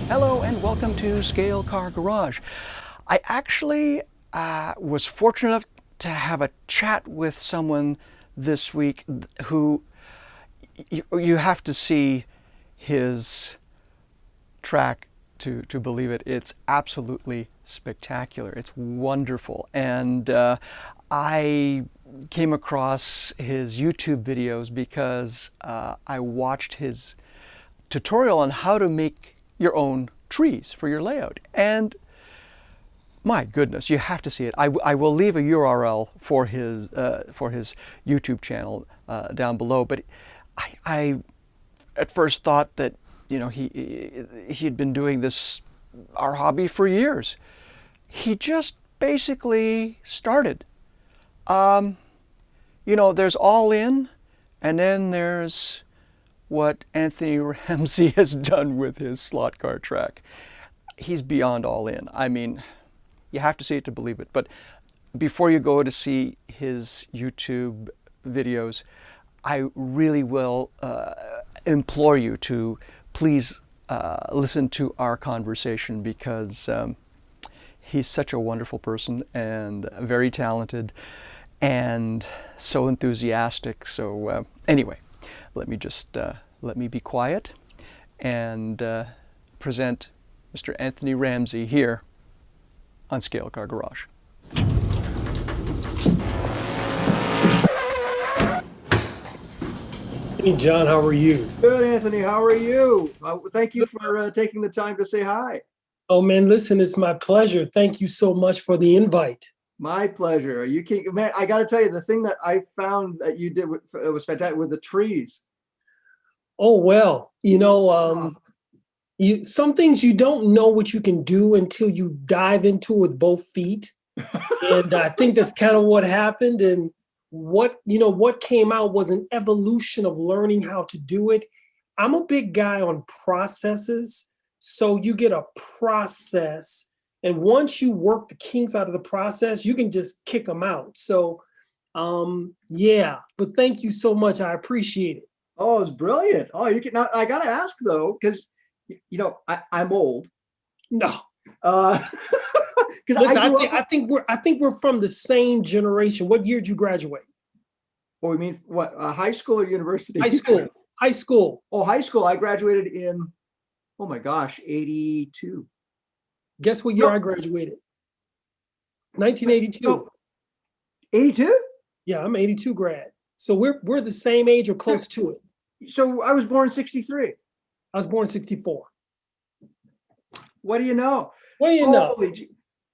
Hello and welcome to Scale Car Garage. I actually was fortunate enough to have a chat with someone this week who you have to see his track to believe it. It's absolutely spectacular. It's wonderful. And I came across his YouTube videos because I watched his tutorial on how to make your own trees for your layout. And my goodness, you have to see it. I will leave a URL for his YouTube channel down below. But I at first thought that he'd been doing this our hobby for years. He just basically started. Um, there's all in, and then there's what Anthony Ramsey has done with his slot car track. He's beyond all in. I mean, you have to see it to believe it. But before you go to see his YouTube videos, I really will implore you to please listen to our conversation because he's such a wonderful person and very talented and so enthusiastic. So anyway, let me be quiet and present Mr. Anthony Ramsey here on Scale Car Garage. Hey John, how are you? Good, Anthony. How are you? Thank you for taking the time to say hi. Oh man, listen, it's my pleasure. Thank you so much for the invite. My pleasure. You can't, man. I got to tell you, the thing that I found that you did it was fantastic with the trees. Oh well, Oh, some things you don't know what you can do until you dive into it with both feet. And I think that's kind of what happened. And what came out was an evolution of learning how to do it. I'm a big guy on processes. So you get a process, and once you work the kinks out of the process, you can just kick them out. So yeah, but thank you so much. I appreciate it. oh, it's brilliant. Oh, you can. Now, I got to ask though, because I'm old. No, Uh, because I listen, grew up. I think we're from the same generation. What year did you graduate? Oh, we mean what? High school or university? High school. High school. Oh, high school. I graduated in. Oh my gosh, 82. Guess what year No, I graduated? 1982. no, 82. Yeah, I'm 82 grad. So we're the same age or close to it. So I was born 63. I was born 64. What do you know? What do you know?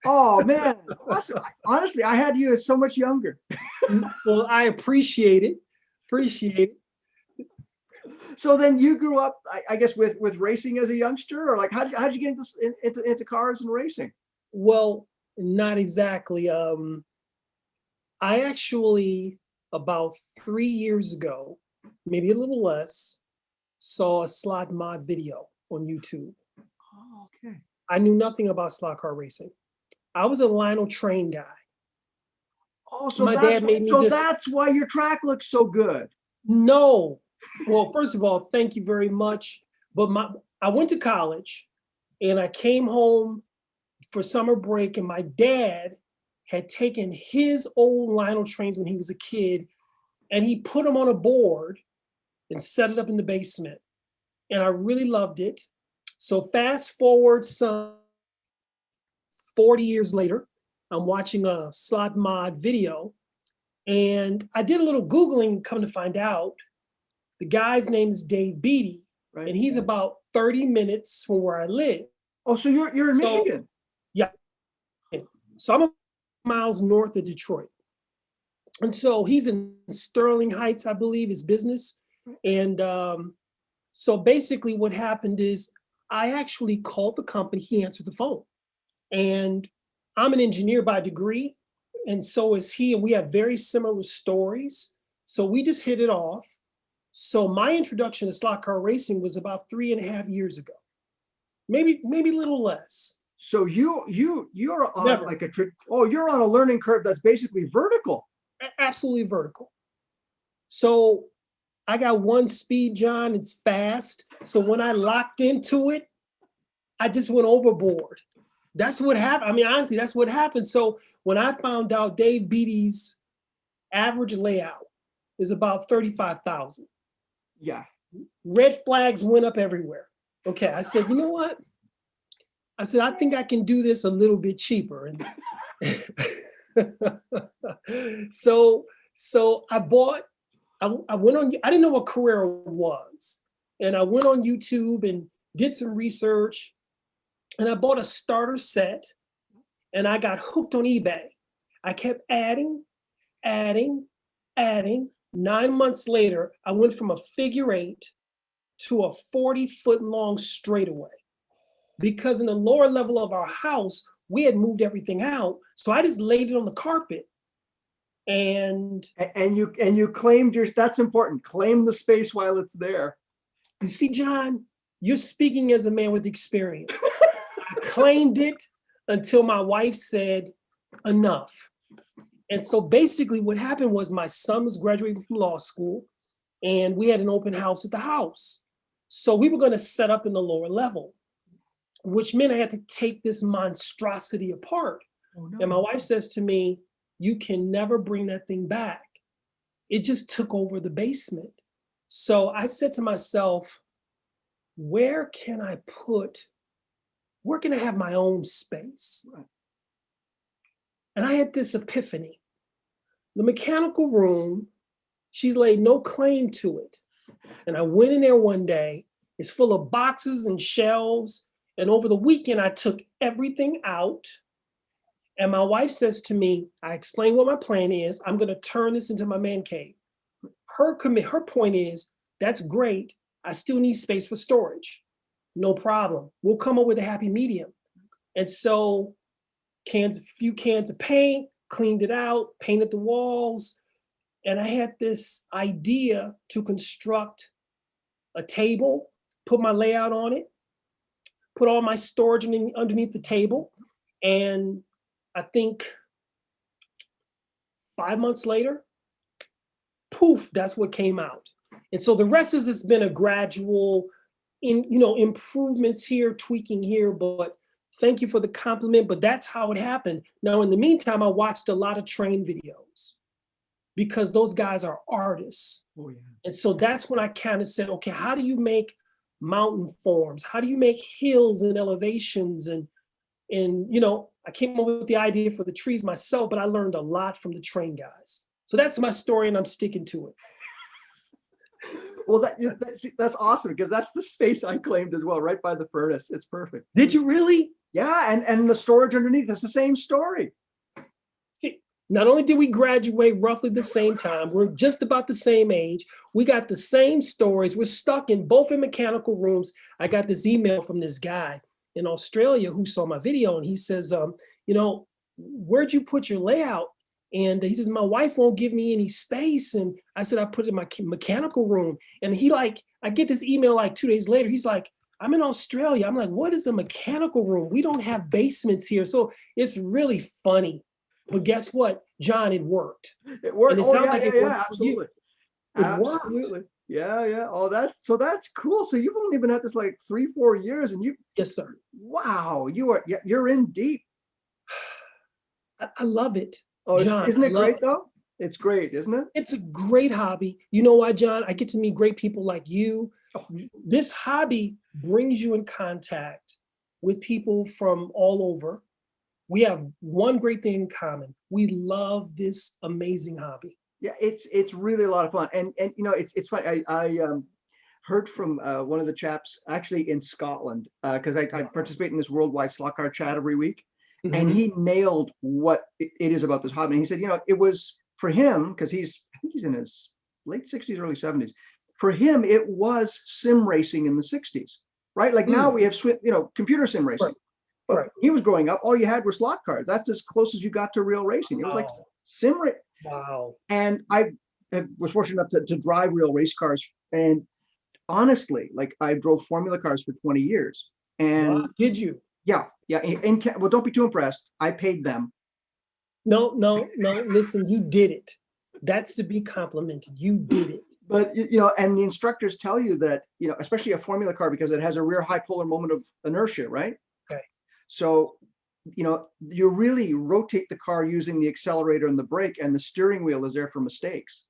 Oh man. Honestly, I had you as so much younger. Well, I appreciate it. Appreciate it. So then you grew up, I guess, with racing as a youngster, or like how'd you get into cars and racing? Well, not exactly. I actually, about 3 years ago, maybe a little less, saw a slot mod video on YouTube. Oh, okay. I knew nothing about slot car racing. I was a Lionel train guy. Oh, My dad made me this. that's why your track looks so good. No. Well, first of all, thank you very much. But I went to college and I came home for summer break, and my dad had taken his old Lionel trains when he was a kid and he put them on a board and set it up in the basement. And I really loved it. So fast forward some 40 years later, I'm watching a slot mod video, and I did a little Googling, come to find out the guy's name is Dave Beatty, Right. and he's about 30 minutes from where I live. Oh, so you're in So, Michigan. yeah. So I'm miles north of Detroit. And so he's in Sterling Heights, I believe, his business. And so basically what happened is I actually called the company, he answered the phone. And I'm an engineer by degree, and so is he, and we have very similar stories. So we just hit it off. So my introduction to slot car racing was about 3.5 years ago, maybe a little less. So you're on Never. like you're on a learning curve that's basically vertical. Absolutely vertical. So I got one speed, John. It's fast. So when I locked into it, I just went overboard. That's what happened. I mean, honestly, that's what happened. So when I found out Dave Beatty's average layout is about 35,000, Yeah. red flags went up everywhere. Okay, I said, you know what? I said, I think I can do this a little bit cheaper. And so I bought, I went on, I didn't know what Carrera was. And I went on YouTube and did some research, and I bought a starter set, and I got hooked on eBay. I kept adding. 9 months later, I went from a figure 8 to a 40-foot long straightaway. Because in the lower level of our house, we had moved everything out. So I just laid it on the carpet. And you claimed that's important. Claim the space while it's there. you see, John, you're speaking as a man with experience. I claimed it until my wife said, enough. And so basically what happened was my son was graduating from law school, and we had an open house at the house. So we were going to set up in the lower level, which meant I had to take this monstrosity apart. Oh, no. And my wife says to me, you can never bring that thing back. It just took over the basement. So I said to myself, where can I have my own space? And I had this epiphany. The mechanical room, she's laid no claim to it. And I went in there one day, it's full of boxes and shelves. And over the weekend, I took everything out. And my wife says to me, I explained what my plan is. I'm going to turn this into my man cave. Her point is, that's great. I still need space for storage. No problem. We'll come up with a happy medium. And so a few cans of paint, cleaned it out, painted the walls. And I had this idea to construct a table, put my layout on it, put all my storage underneath the table. And I think 5 months later, poof, that's what came out. And so the rest has just been a gradual improvements here, tweaking here, but thank you for the compliment, but that's how it happened. Now, in the meantime, I watched a lot of train videos because those guys are artists. Oh, yeah. And so that's when I kind of said, okay, how do you make mountain forms? How do you make hills and elevations? And I came up with the idea for the trees myself, but I learned a lot from the train guys. So that's my story, and I'm sticking to it. Well, that's awesome, because that's the space I claimed as well, right by the furnace. It's perfect. Did you really? Yeah, and the storage underneath, it's the same story. Not only did we graduate roughly the same time, we're just about the same age. We got the same stories. We're stuck in both in mechanical rooms. I got this email from this guy in Australia who saw my video, and he says, where'd you put your layout? And he says, my wife won't give me any space. And I said, I put it in my mechanical room. And I get this email like 2 days later. He's like, I'm in Australia. I'm like, what is a mechanical room? We don't have basements here. So it's really funny. But guess what, John, it worked. It worked. And it sounds like it worked for absolutely. you. It Absolutely. worked. Yeah. Oh, that's cool. So you've only been at this like 3-4 years, and Yes, sir. Wow, you're in deep. I love it. Oh, John, isn't it great though? It's great, isn't it? It's a great hobby. You know why, John? I get to meet great people like you. Oh. This hobby brings you in contact with people from all over. We have one great thing in common. We love this amazing hobby. Yeah, it's really a lot of fun. And it's funny. I heard from one of the chaps actually in Scotland, because I participate in this worldwide slot car chat every week. Mm-hmm. And he nailed what it is about this hobby. And he said, it was for him, because I think he's in his late 60s, early 70s. For him, it was sim racing in the 60s, right? Like now we have computer sim racing. Right. But Right. he was growing up, all you had were slot cars. That's as close as you got to real racing. It was like sim racing. Wow. And I was fortunate enough to drive real race cars. And honestly, like I drove formula cars for 20 years. And Wow. Did you? Yeah. Well, don't be too impressed. I paid them. No. Listen, you did it. That's to be complimented. You did it. But and the instructors tell you that, especially a formula car, because it has a rear high polar moment of inertia, right? Okay. So, you really rotate the car using the accelerator and the brake, and the steering wheel is there for mistakes.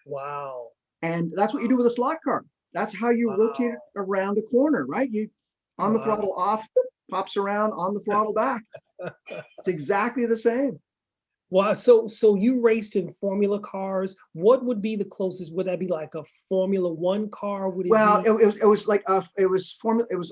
Wow. And that's what you do with a slot car. That's how you rotate it around a corner, right? You on the Wow. throttle off, pops around, on the throttle back. It's exactly the same. Wow. So you raced in Formula cars. What would be the closest? Would that be like a Formula One car? Would it Well, be? it was like it was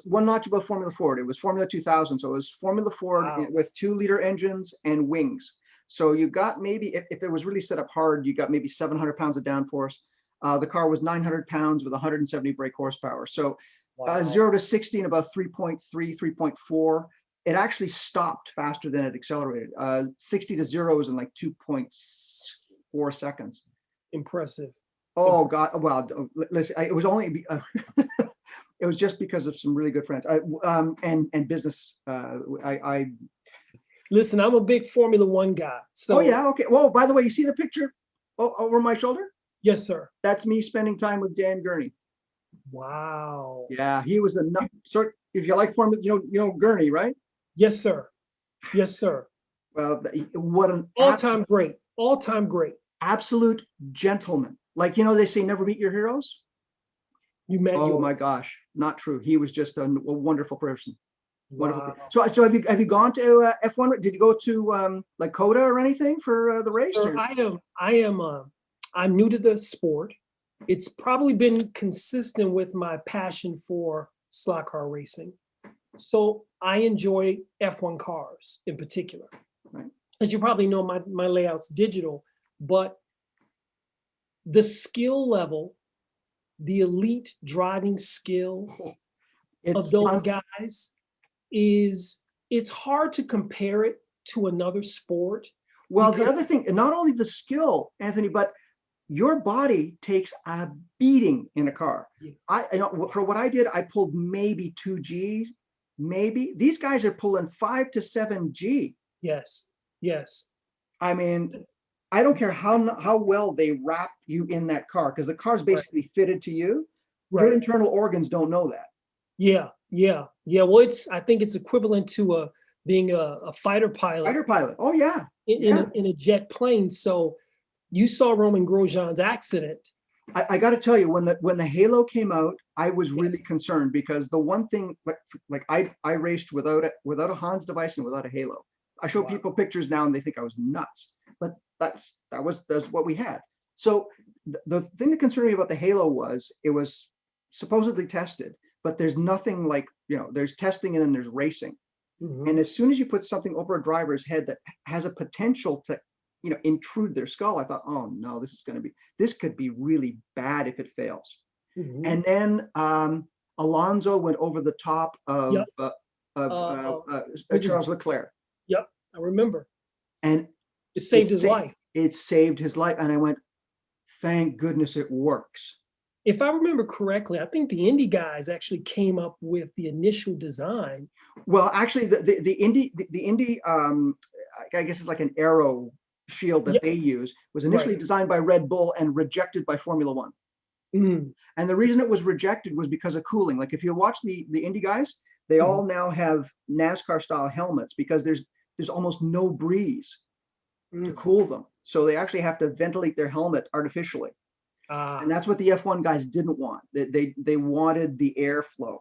one notch above Formula Ford. It was Formula 2000, so it was Formula Ford Wow. with 2-liter engines and wings. So you got maybe, if it was really set up hard, you got maybe 700 pounds of downforce. The car was 900 pounds with 170 brake horsepower. So Wow. 0 to 60 in about 3.3, 3.4. It actually stopped faster than it accelerated. 60 to 0 is in like 2.4 seconds. Impressive. Oh God! Well, listen, it was only it was just because of some really good friends. And business. Listen, I'm a big Formula One guy. So Oh yeah, okay. Well, by the way, you see the picture over my shoulder? yes, sir. That's me spending time with Dan Gurney. Wow. Yeah, he was a nut. Sort. If you like Formula, Gurney, right? Yes, sir. Yes, sir. Well, what an All-time great. All-time great. absolute gentleman. Like, they say never meet your heroes. You met Oh your my gosh, not true. He was just a wonderful person. Wonderful. wow. So have you gone to F1? Did you go to like Coda or anything for the race? Sir, I'm new to the sport. It's probably been consistent with my passion for slot car racing. So I enjoy F1 cars in particular. Right. As you probably know, my layout's digital, but the skill level, the elite driving skill of those guys it's hard to compare it to another sport. Well, the other thing, not only the skill, Anthony, but your body takes a beating in a car. Yeah. For what I did, I pulled maybe 2 Gs, maybe. These guys are pulling 5 to 7 G. Yes. Yes. I mean, I don't care how well they wrap you in that car, because the car's basically fitted to you. Your Right. internal organs don't know that. Yeah. Well, I think it's equivalent to being a fighter pilot. Fighter pilot. Oh yeah. In a jet plane. So you saw Roman Grosjean's accident. I got to tell you, when the Halo came out, I was really concerned, because the one thing, like I raced without a Hans device and without a Halo. I show people pictures now and they think I was nuts, but that's what we had. So the thing that concerned me about the Halo was it was supposedly tested, but there's nothing like, there's testing and then there's racing. Mhm. And as soon as you put something over a driver's head that has a potential to, intrude their skull, I thought, oh no, this could be really bad if it fails. Mhm. And then Alonso went over the top of Charles Leclerc. Yep, I remember. And it saved his life. It saved his life. And I went, thank goodness it works. If I remember correctly, I think the Indy guys actually came up with the initial design. Well, actually, the Indy, I guess it's like an aero shield that they use, was initially designed by Red Bull and rejected by Formula One. Mm. And the reason it was rejected was because of cooling. Like if you watch the Indy guys, they all now have NASCAR style helmets, because there's almost no breeze to cool them. So they actually have to ventilate their helmet artificially. And that's what the F1 guys didn't want. They wanted the airflow.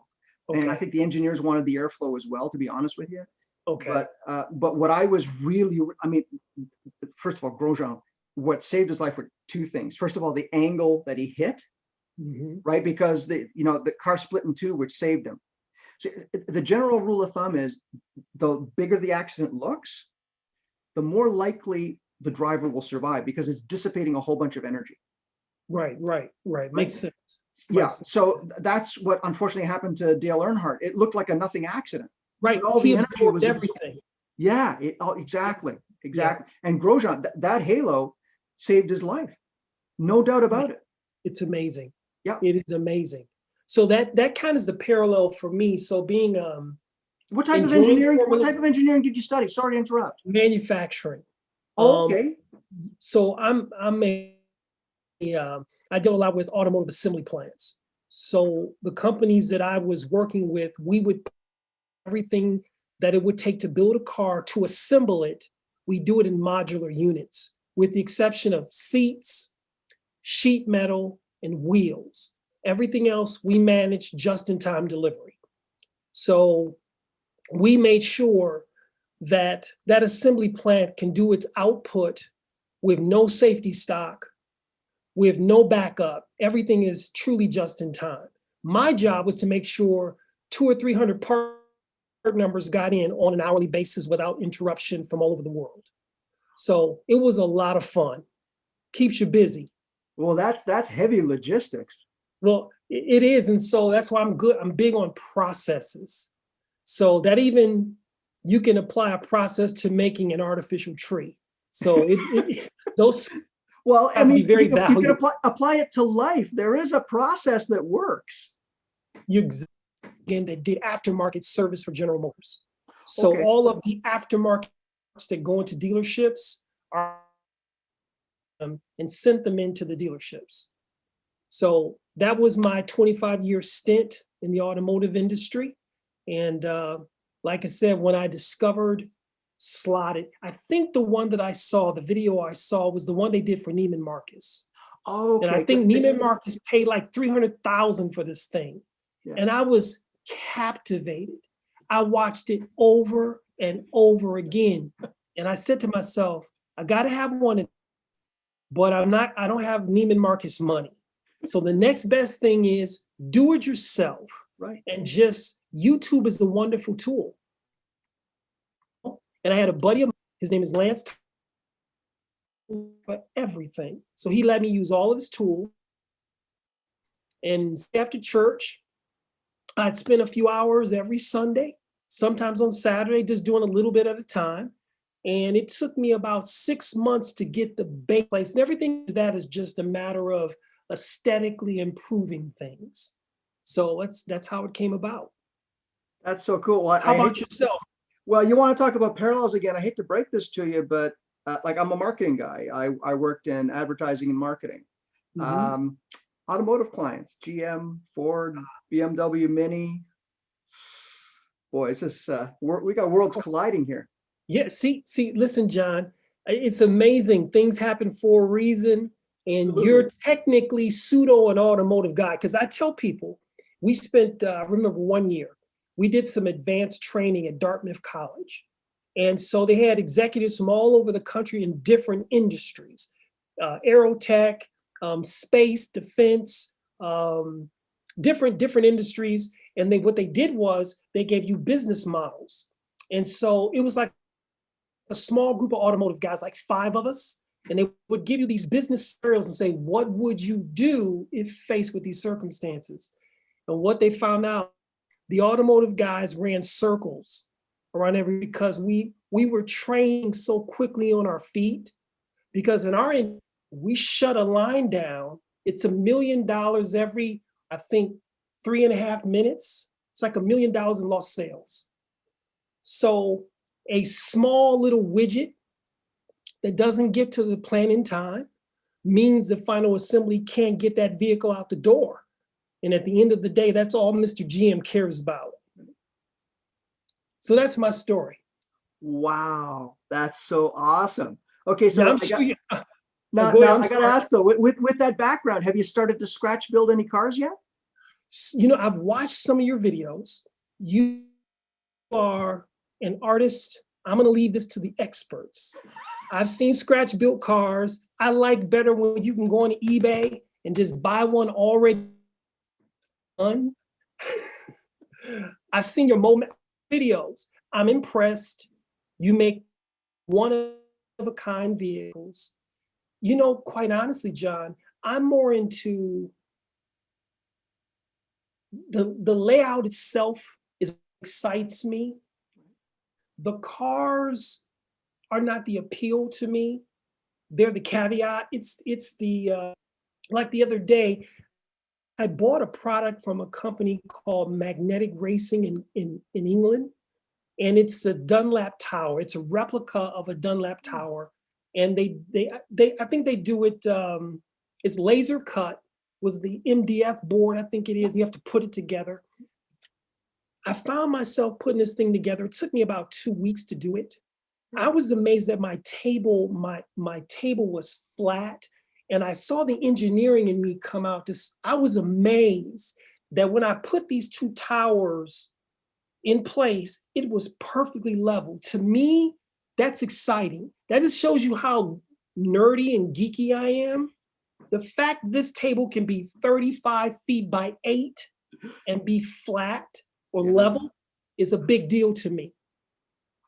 Okay. And I think the engineers wanted the airflow as well, to be honest with you. Okay. But what I was really, first of all, Grosjean, what saved his life were 2 things. First of all, the angle that he hit, right? Because the car split in 2, which saved him. So the general rule of thumb is the bigger the accident looks, the more likely the driver will survive, because it's dissipating a whole bunch of energy. Right. Makes sense. Yeah. So that's what unfortunately happened to Dale Earnhardt. It looked like a nothing accident. Right. All he the energy absorbed was everything. Yeah. Exactly. Yeah. And Grosjean, that Halo saved his life. No doubt about it. It's amazing. Yeah. It is amazing. So that kind of is the parallel for me. So being what type of engineering did you study? Sorry to interrupt. Manufacturing. Okay. So I'm I dealt a lot with automotive assembly plants. So the companies that I was working with, we would everything that it would take to build a car, to assemble it, we do it in modular units, with the exception of seats, sheet metal, and wheels. Everything else we manage just-in-time delivery. So we made sure that that assembly plant can do its output with no safety stock, with no backup. Everything is truly just in time. My job was to make sure 200 or 300 part numbers got in on an hourly basis without interruption from all over the world. So it was a lot of fun. Keeps you busy. Well, that's heavy logistics. Well, it is. And so that's why I'm big on processes. So that even you can apply a process to making an artificial tree. So those Well, I have to mean, be very you can valuable. apply it to life. There is a process that works. Again, that did aftermarket service for General Motors. So Okay. all of the aftermarket that go into dealerships are and sent them into the dealerships. So that was my 25-year stint in the automotive industry. And like I said, when I discovered slotted, I think the one that I saw, the video I saw, was the one they did for Neiman Marcus. Okay. And I think Neiman Marcus paid like $300,000 for this thing. Yeah. And I was captivated. I watched it over and over again. And I said to myself, I got to have one, but I don't have Neiman Marcus money. So the next best thing is do it yourself. Right. And just YouTube is a wonderful tool. And I had a buddy of mine, his name is Lance, for everything. So he let me use all of his tools. And after church, I'd spend a few hours every Sunday, sometimes on Saturday, just doing a little bit at a time. And it took me about 6 months to get the base place. And everything that is just a matter of aesthetically improving things. So that's how it came about. That's so cool. Well, How about yourself? Well, you want to talk about parallels again? I hate to break this to you, but like I'm a marketing guy. I worked in advertising and marketing. Mhm. Automotive clients, GM, Ford, BMW, Mini. Boy, it's just we got worlds colliding here. Yeah, see, listen, John, it's amazing. Things happen for a reason. And Absolutely. you're technically pseudo an automotive guy. Because I tell people, we spent, I remember 1 year, we did some advanced training at Dartmouth College. And so they had executives from all over the country in different industries, aerotech, space, defense, different industries. And what they did was they gave you business models. And so it was like a small group of automotive guys, like 5 of us, and they would give you these business scenarios and say, what would you do if faced with these circumstances? And what they found out, the automotive guys ran circles around because we were training so quickly on our feet, because in our end, we shut a line down. It's $1 million every, I think, 3.5 minutes. It's like $1 million in lost sales. So a small little widget that doesn't get to the plant in time means the final assembly can't get that vehicle out the door. And at the end of the day, that's all Mr. GM cares about. So that's my story. Wow, that's so awesome. Okay, so Yeah, now I got to ask though, with that background, have you started to scratch build any cars yet? You know, I've watched some of your videos. You are an artist. I'm going to leave this to the experts. I've seen scratch built cars. I like better when you can go on eBay and just buy one already done. I've seen your moment videos. I'm impressed. You make one of a kind vehicles. You know, quite honestly, John, I'm more into the layout itself excites me. The cars are not the appeal to me. They're the caveat. It's the like the other day, I bought a product from a company called Magnetic Racing in England, and it's a Dunlap Tower. It's a replica of a Dunlap Tower, and they I think they do it. It's laser cut, was the MDF board, I think it is. You have to put it together. I found myself putting this thing together. It took me about 2 weeks to do it. I was amazed that my table was flat, and I saw the engineering in me come out. I was amazed that when I put these two towers in place, it was perfectly level. To me, that's exciting. That just shows you how nerdy and geeky I am. The fact this table can be 35 feet by 8 and be flat or level is a big deal to me.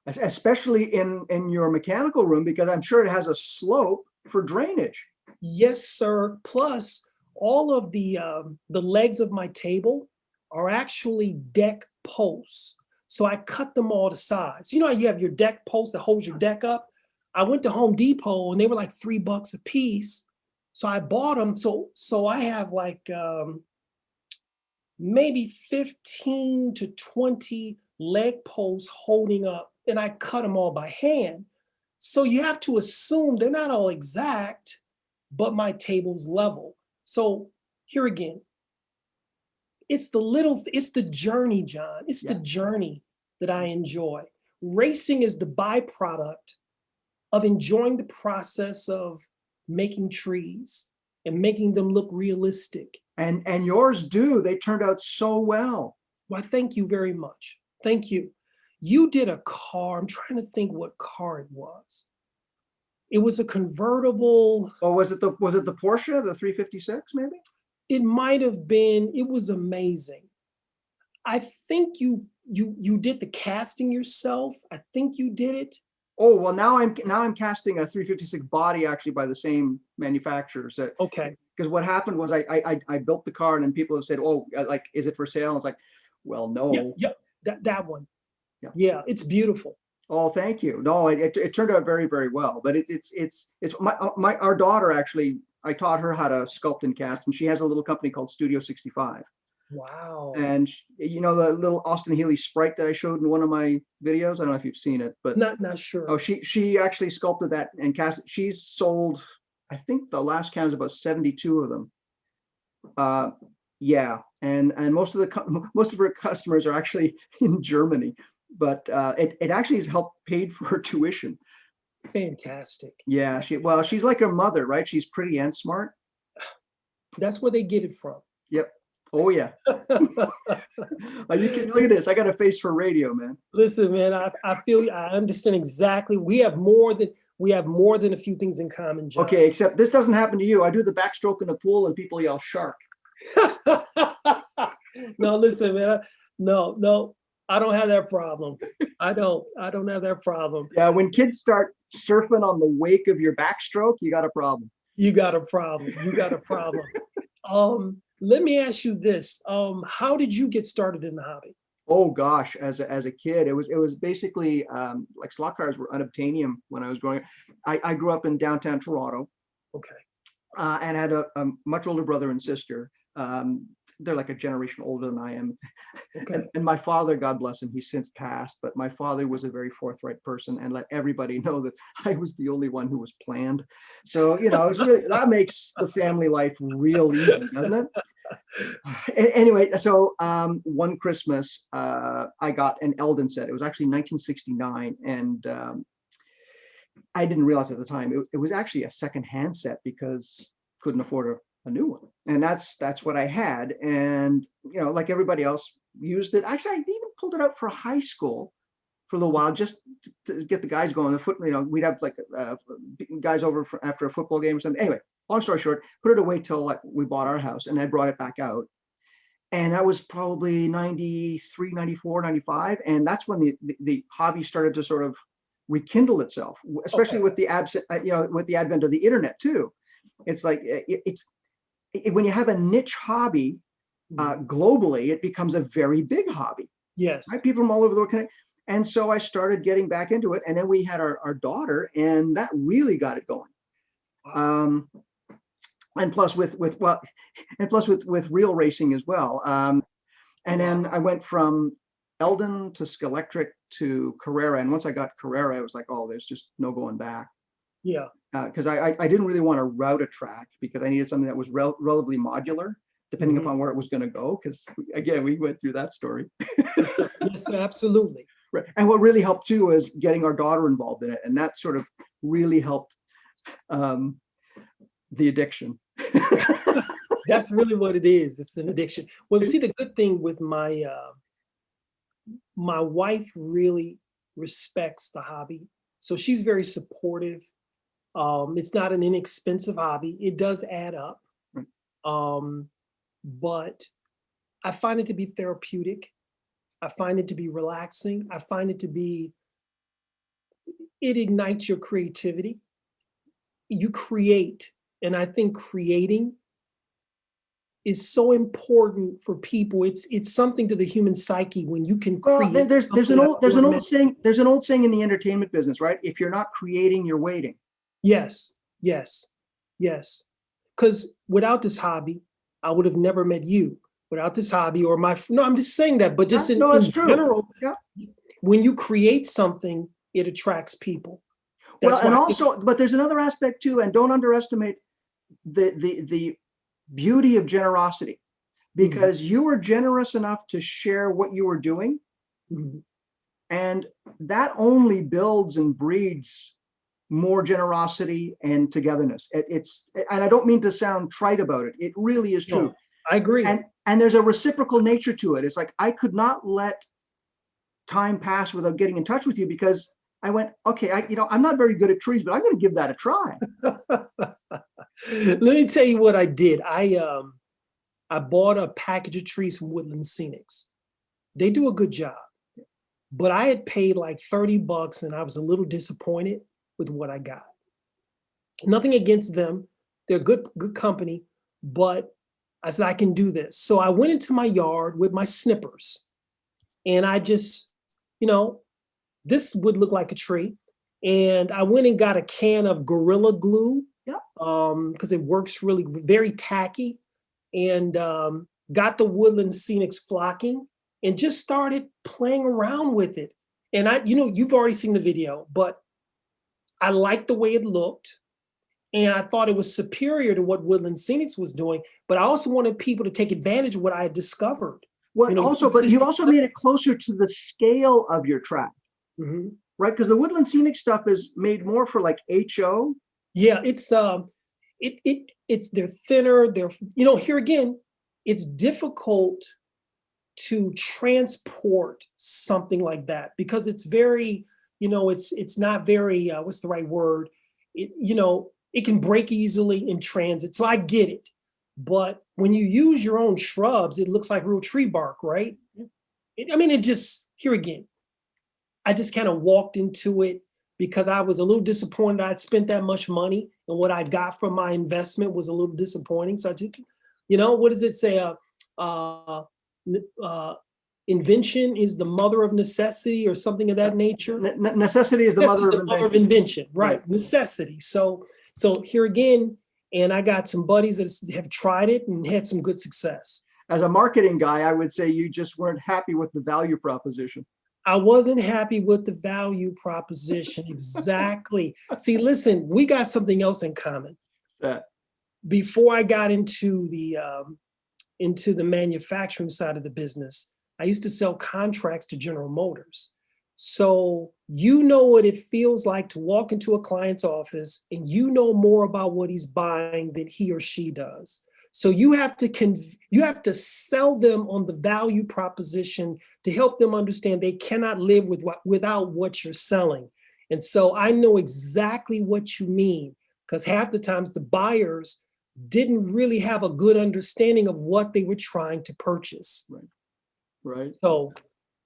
Especially in your mechanical room, because I'm sure it has a slope for drainage. Yes, sir. Plus, all of the legs of my table are actually deck posts. So I cut them all to size. You know how you have your deck post that holds your deck up? I went to Home Depot and they were like $3 a piece. So I bought them. So I have like maybe 15 to 20 leg posts holding up, and I cut them all by hand. So you have to assume they're not all exact, but my table's level. So here again, it's the journey, John. It's the journey that I enjoy. Racing is the byproduct of enjoying the process of making trees and making them look realistic. And yours do. They turned out so well. Well, thank you very much. Thank you. You did a car. I'm trying to think what car it was. It was a convertible. Oh, was it the Porsche, the 356 maybe? It might have been. It was amazing. I think you did the casting yourself. I think you did it. Oh, well, now I'm casting a 356 body actually by the same manufacturer. So, okay. Because what happened was I built the car and then people have said, oh, like, is it for sale? I was like, well, no. Yeah, that one. Yeah, it's beautiful. Oh, thank you. No, it turned out very, very well. But it's our daughter actually, I taught her how to sculpt and cast, and she has a little company called Studio 65. Wow. And you know the little Austin Healey sprite that I showed in one of my videos? I don't know if you've seen it, but not sure. Oh, she actually sculpted that and cast it. She's sold, I think the last count is about 72 of them. Yeah, and most of her customers are actually in Germany, but it actually has helped paid for her tuition. Fantastic. Yeah, she's like her mother, right? She's pretty and smart. That's where they get it from. Yep. Oh yeah. You can look at this. I got a face for radio, man. Listen, man, I feel you. I understand exactly. We have more than a few things in common, John. Okay, except this doesn't happen to you. I do the backstroke in the pool and people yell shark. No, listen, man. No, I don't have that problem. I don't have that problem. Yeah, when kids start surfing on the wake of your backstroke, you got a problem. You got a problem. Let me ask you this. How did you get started in the hobby? Oh gosh, as a kid, it was basically like slot cars were unobtainium when I was growing up. I grew up in downtown Toronto. Okay. And had a much older brother and sister. They're like a generation older than I am. Okay. And my father, God bless him, he's since passed, but my father was a very forthright person and let everybody know that I was the only one who was planned. So, you know, it's really, that makes the family life real easy, doesn't it? Anyway, so one Christmas, I got an Eldon set. It was actually 1969. And I didn't realize at the time, it was actually a second-hand set because couldn't afford a new one. And that's what I had. And, you know, like everybody else used it. Actually, I even pulled it out for high school for a little while, just to get the guys going. You know, we'd have like guys over after a football game or something. Anyway, long story short, put it away till like we bought our house, and I brought it back out. And that was probably 93, 94, 95. And that's when the hobby started to sort of rekindle itself, especially with the with the advent of the internet too. It's like when you have a niche hobby globally, it becomes a very big hobby. Yes. Right? People from all over the world connect. And so I Started getting back into it. And then we had our daughter, and that really got it going. And plus with real racing as well. And then I went from Eldon to Skelectric to Carrera. And once I got Carrera, I was like, oh, there's just no going back. Yeah. Because I didn't really want to route a track because I needed something that was relatively modular, depending Mhm. upon where it was going to go. Because again, we went through that story. Yes, sir. Yes, sir, absolutely. Right. And what really helped too was getting our daughter involved in it, and that sort of really helped the addiction. That's really what it is. It's an addiction. Well, see, the good thing with my wife really respects the hobby. So she's very supportive. It's not an inexpensive hobby. It does add up. Right. But I find it to be therapeutic. I find it to be relaxing. I find it to be, it ignites your creativity. You create. And I think creating is so important for people. It's something to the human psyche when you can Well, create. there's an old saying in the entertainment business, right? If you're not creating, you're waiting. Yes, yes, yes. Because without this hobby, I would have never met you. Without this hobby, or no, I'm just saying that, but just No, in that's true. general, Yeah. when you create something, it attracts people. Well, That's and why also, but there's another aspect too, and don't underestimate the beauty of generosity, because you were generous enough to share what you were doing, Mhm. and that only builds and breeds more generosity and togetherness. And I don't mean to sound trite about it. It really is true. No, I agree. And there's a reciprocal nature to it. It's like I could not let time pass without getting in touch with you, because I went, okay, I'm not very good at trees, but I'm going to give that a try. Let me tell you what I did. I bought a package of trees from Woodland Scenics. They do a good job, but I had paid like $30 and I was a little disappointed with what I got. Nothing against them. They're good company, but I said, I can do this. So I went into my yard with my snippers and I just, this would look like a tree. And I went and got a can of Gorilla Glue. Yep. Because it works really very tacky, and got the Woodland Scenics flocking and just started playing around with it. And you've already seen the video, but I liked the way it looked. And I thought it was superior to what Woodland Scenics was doing, but I also wanted people to take advantage of what I had discovered. But you also made it closer to the scale of your track, Mhm. right? Because the Woodland Scenic stuff is made more for like HO. Yeah, it's they're thinner. Here again, it's difficult to transport something like that because it's very, it's not very, what's the right word? It can break easily in transit. So I get it. But when you use your own shrubs, it looks like real tree bark, right? Here again, I just kind of walked into it because I was a little disappointed I'd spent that much money, and what I got from my investment was a little disappointing. So I just, what does it say? Invention is the mother of necessity, or something of that nature. Necessity is the mother of invention, right? Necessity. So here again, and I got some buddies that have tried it and had some good success. As a marketing guy, I would say you just weren't happy with the value proposition. I wasn't happy with the value proposition. Exactly. See, listen, we got something else in common. Before I got into the manufacturing side of the business, I used to sell contracts to General Motors. So you know what it feels like to walk into a client's office and you know more about what he's buying than he or she does. So you have to sell them on the value proposition to help them understand they cannot live without what you're selling. And so I know exactly what you mean, because half the times the buyers didn't really have a good understanding of what they were trying to purchase. Right. So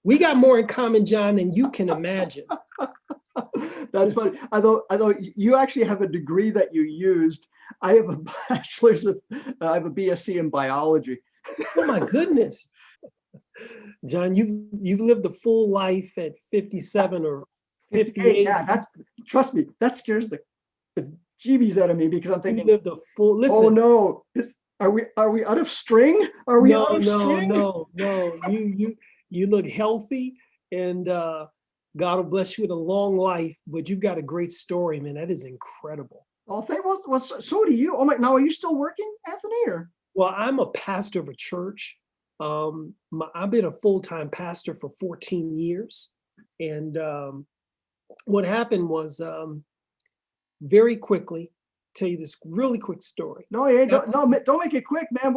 we got more in common, John, than you can imagine. That's funny. Although you actually have a degree that you used. I have a bachelor's I have a BSc in biology. Oh my goodness. John, you've lived a full life at 57 or 58. Yeah, trust me, that scares the jeebies out of me, because I'm thinking, you lived a full, listen. Oh no, are we out of string? Are we out of string? No. You look healthy, and God will bless you with a long life, but you've got a great story, man. That is incredible. Oh, well, so do you. Oh my, now are you still working, Anthony? Or Well, I'm a pastor of a church. I've been a full-time pastor for 14 years. And what happened was very quickly, tell you this really quick story. no, yeah, don't make it quick, man.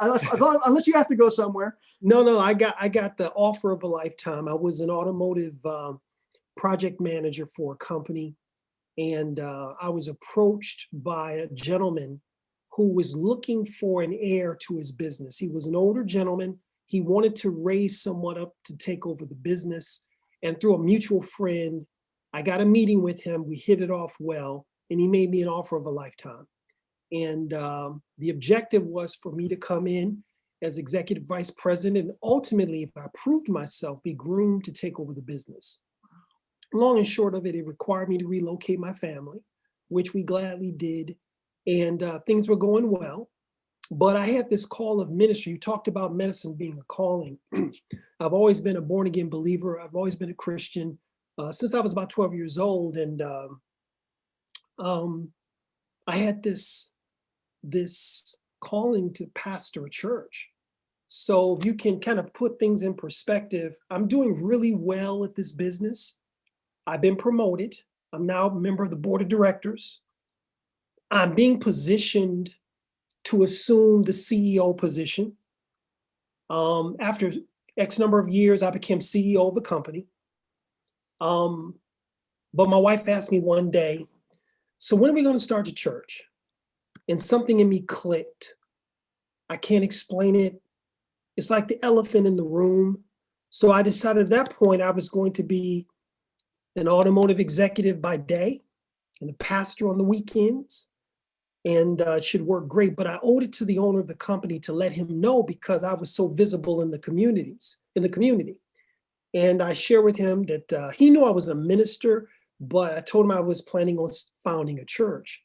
Unless you have to go somewhere. No, I got the offer of a lifetime. I was an automotive project manager for a company, and I was approached by a gentleman who was looking for an heir to his business. He was an older gentleman. He wanted to raise someone up to take over the business. And through a mutual friend, I got a meeting with him. We hit it off well, and he made me an offer of a lifetime. And the objective was for me to come in as executive vice president, and ultimately, if I proved myself, be groomed to take over the business. Long and short of it, it required me to relocate my family, which we gladly did. And things were going well. But I had this call of ministry. You talked about medicine being a calling. I've always been a born again believer. I've always been a Christian since I was about 12 years old. And I had this calling to pastor a church. So if you can kind of put things in perspective, I'm doing really well at this business. I've been promoted. I'm now a member of the board of directors. I'm being positioned to assume the CEO position. After X number of years, I became CEO of the company. But my wife asked me one day, so when are we going to start the church? And something in me clicked. I can't explain it. It's like the elephant in the room. So I decided at that point I was going to be an automotive executive by day and a pastor on the weekends. And it should work great, but I owed it to the owner of the company to let him know because I was so visible in the community. And I shared with him that he knew I was a minister, but I told him I was planning on founding a church.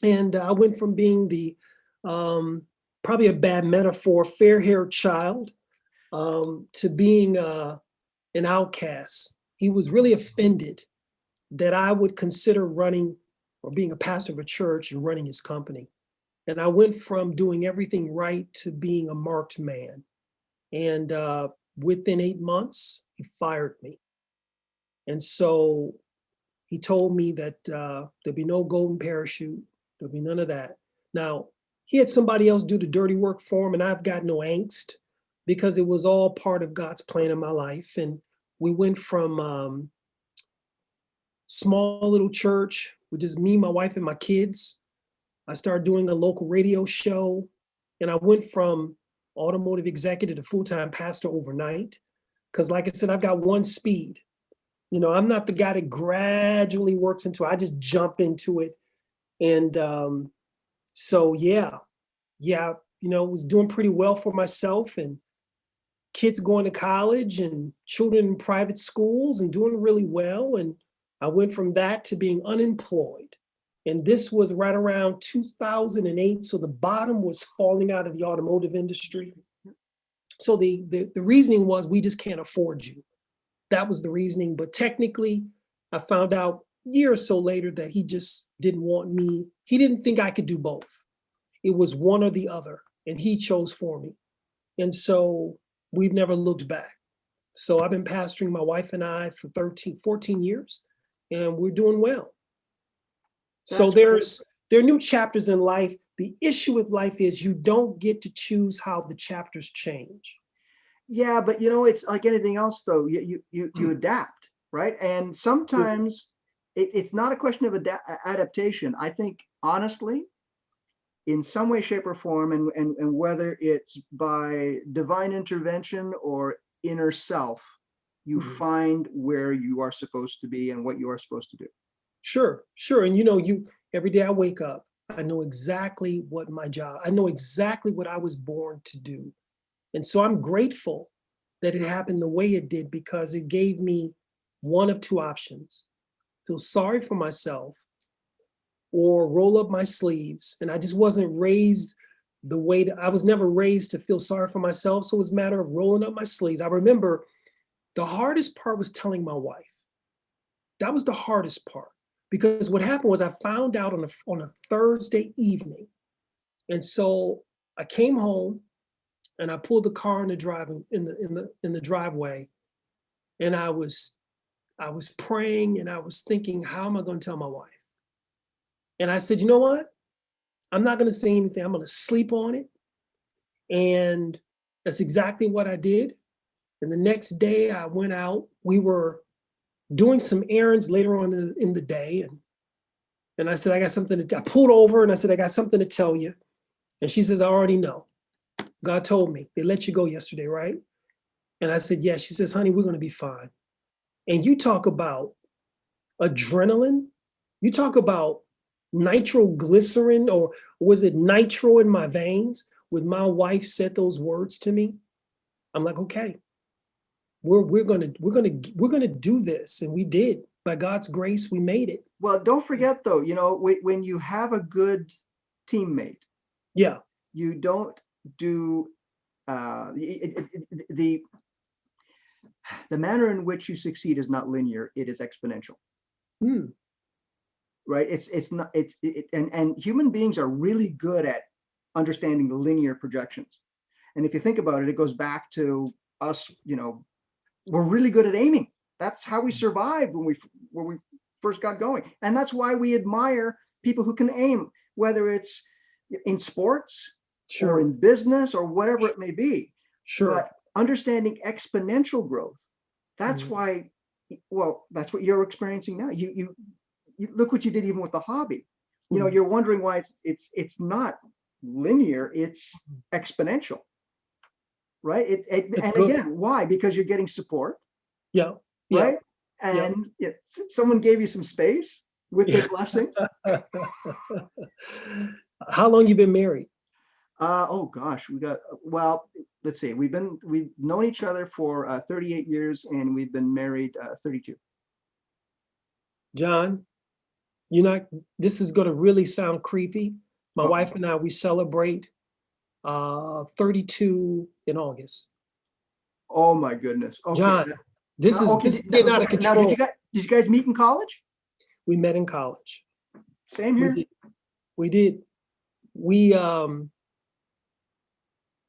And I went from being the, probably a bad metaphor, fair-haired child to being an outcast. He was really offended that I would consider running or being a pastor of a church and running his company. And I went from doing everything right to being a marked man. And within 8 months, he fired me. And so he told me that there'd be no golden parachute, there'd be none of that. Now, he had somebody else do the dirty work for him, and I've got no angst because it was all part of God's plan in my life. And we went from small little church with just me, my wife, and my kids. I started doing a local radio show, and I went from automotive executive to full-time pastor overnight. Because like I said, I've got one speed. You know, I'm not the guy that gradually works into it. I just jump into it. And so, yeah, was doing pretty well for myself, and kids going to college and children in private schools and doing really well. And I went from that to being unemployed. And this was right around 2008. So the bottom was falling out of the automotive industry. So the reasoning was, we just can't afford you. That was the reasoning. But technically, I found out a year or so later that he just didn't want me. He didn't think I could do both. It was one or the other, and he chose for me. And so we've never looked back. So I've been pastoring, my wife and I, for 14 years. And we're doing well. So there are new chapters in life. The issue with life is you don't get to choose how the chapters change. Yeah, but it's like anything else, though. You adapt, right? And sometimes it's not a question of adaptation. I think, honestly, in some way, shape, or form, and whether it's by divine intervention or inner self, you find where you are supposed to be and what you are supposed to do. Sure. And every day I wake up, I know exactly what my job, I know exactly what I was born to do. And so I'm grateful that it happened the way it did, because it gave me one of two options: feel sorry for myself or roll up my sleeves. And I just wasn't raised the way I was never raised to feel sorry for myself. So it was a matter of rolling up my sleeves. I remember The hardest part was telling my wife. That was the hardest part, because what happened was I found out on a Thursday evening. And so I came home and I pulled the car in the driveway, and I was praying and I was thinking, how am I going to tell my wife? And I said, you know what? I'm not going to say anything. I'm going to sleep on it. And that's exactly what I did. And the next day I went out. We were doing some errands later on in the day. And I said, I pulled over and I said, I got something to tell you. And she says, I already know. God told me. They let you go yesterday, right? And I said, yeah. She says, honey, we're going to be fine. And you talk about adrenaline. You talk about nitroglycerin, or was it nitro in my veins? When my wife said those words to me, I'm like, okay, we're gonna do this. And we did. By God's grace, we made it. Well, don't forget though, when you have a good teammate, Yeah. you don't do the manner in which you succeed is not linear, it is exponential. Right? It's not, and human beings are really good at understanding the linear projections. And if you think about it, it goes back to us, we're really good at aiming. That's how we survived when we first got going. And that's why we admire people who can aim, whether it's in sports, or in business, or whatever it may be. Sure. But understanding exponential growth, that's why, well, that's what you're experiencing now. You look what you did even with the hobby. You're wondering why it's not linear, it's exponential. Right? And again, why? Because you're getting support. Yeah. Right? And someone gave you some space with their blessing. How long you been married? Oh gosh, let's see. We've known each other for 38 years, and we've been married 32. John, this is going to really sound creepy. My wife and I, we celebrate 32 in August. Oh my goodness. Okay. John, this is getting out of control. Now, did you guys meet in college? We met in college. Same here. We did. We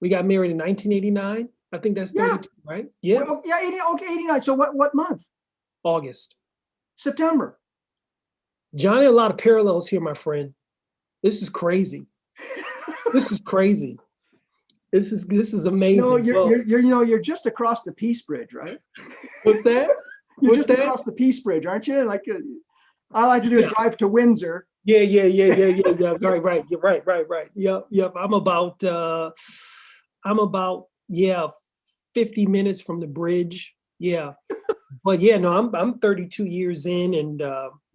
got married in 1989. I think that's 32, right? Yeah. Well, yeah, 89. So what month? August. September. Johnny, a lot of parallels here, my friend. This is crazy. This is crazy. This is amazing. No, you're just across the Peace Bridge, right? What's that? You're just across the Peace Bridge, aren't you? Like all I like to do is drive to Windsor. Yeah. Right. You're right. Yep. I'm about 50 minutes from the bridge. Yeah. But yeah, no, I'm 32 years in and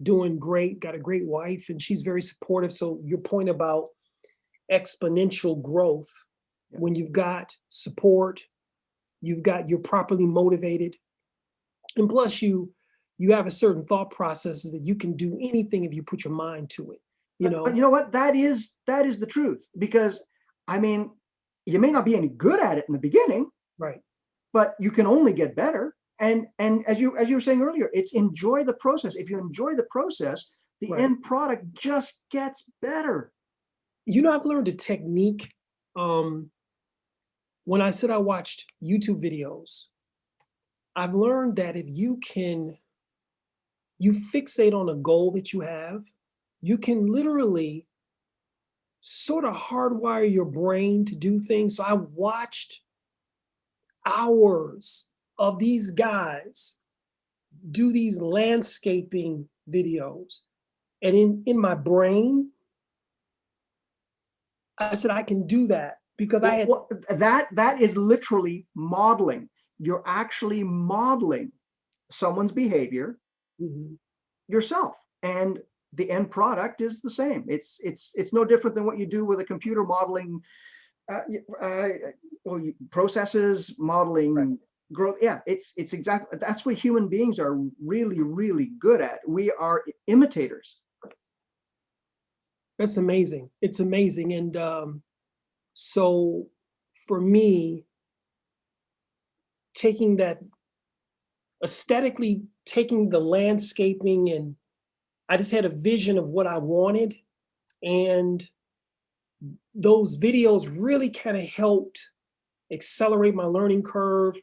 doing great. Got a great wife, and she's very supportive. So your point about exponential growth, when you've got support, you're properly motivated, and plus you have a certain thought processes that you can do anything if you put your mind to it. But you know what? That is the truth, because I mean, you may not be any good at it in the beginning, right? But you can only get better. And as you were saying earlier, it's enjoy the process. If you enjoy the process, the end product just gets better. I've learned a technique. When I said I watched YouTube videos, I've learned that if you fixate on a goal that you have, you can literally sort of hardwire your brain to do things. So I watched hours of these guys do these landscaping videos. And in my brain, I said, I can do that because that is literally modeling. You're actually modeling someone's behavior yourself. And the end product is the same. It's no different than what you do with a computer modeling processes, modeling growth. Yeah, it's exactly, that's what human beings are really, really good at. We are imitators. That's amazing. It's amazing. And so for me, taking that aesthetically taking the landscaping, and I just had a vision of what I wanted. And those videos really kind of helped accelerate my learning curve.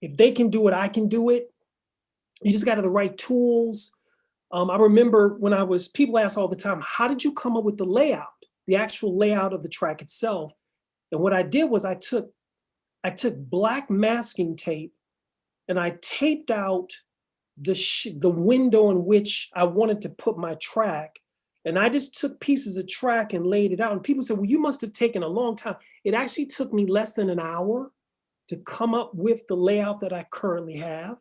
If they can do it, I can do it. You just got to have the right tools. I remember when people ask all the time, how did you come up with the layout, the actual layout of the track itself? And what I did was I took black masking tape and I taped out the window in which I wanted to put my track. And I just took pieces of track and laid it out. And people said, well, you must have taken a long time. It actually took me less than an hour to come up with the layout that I currently have.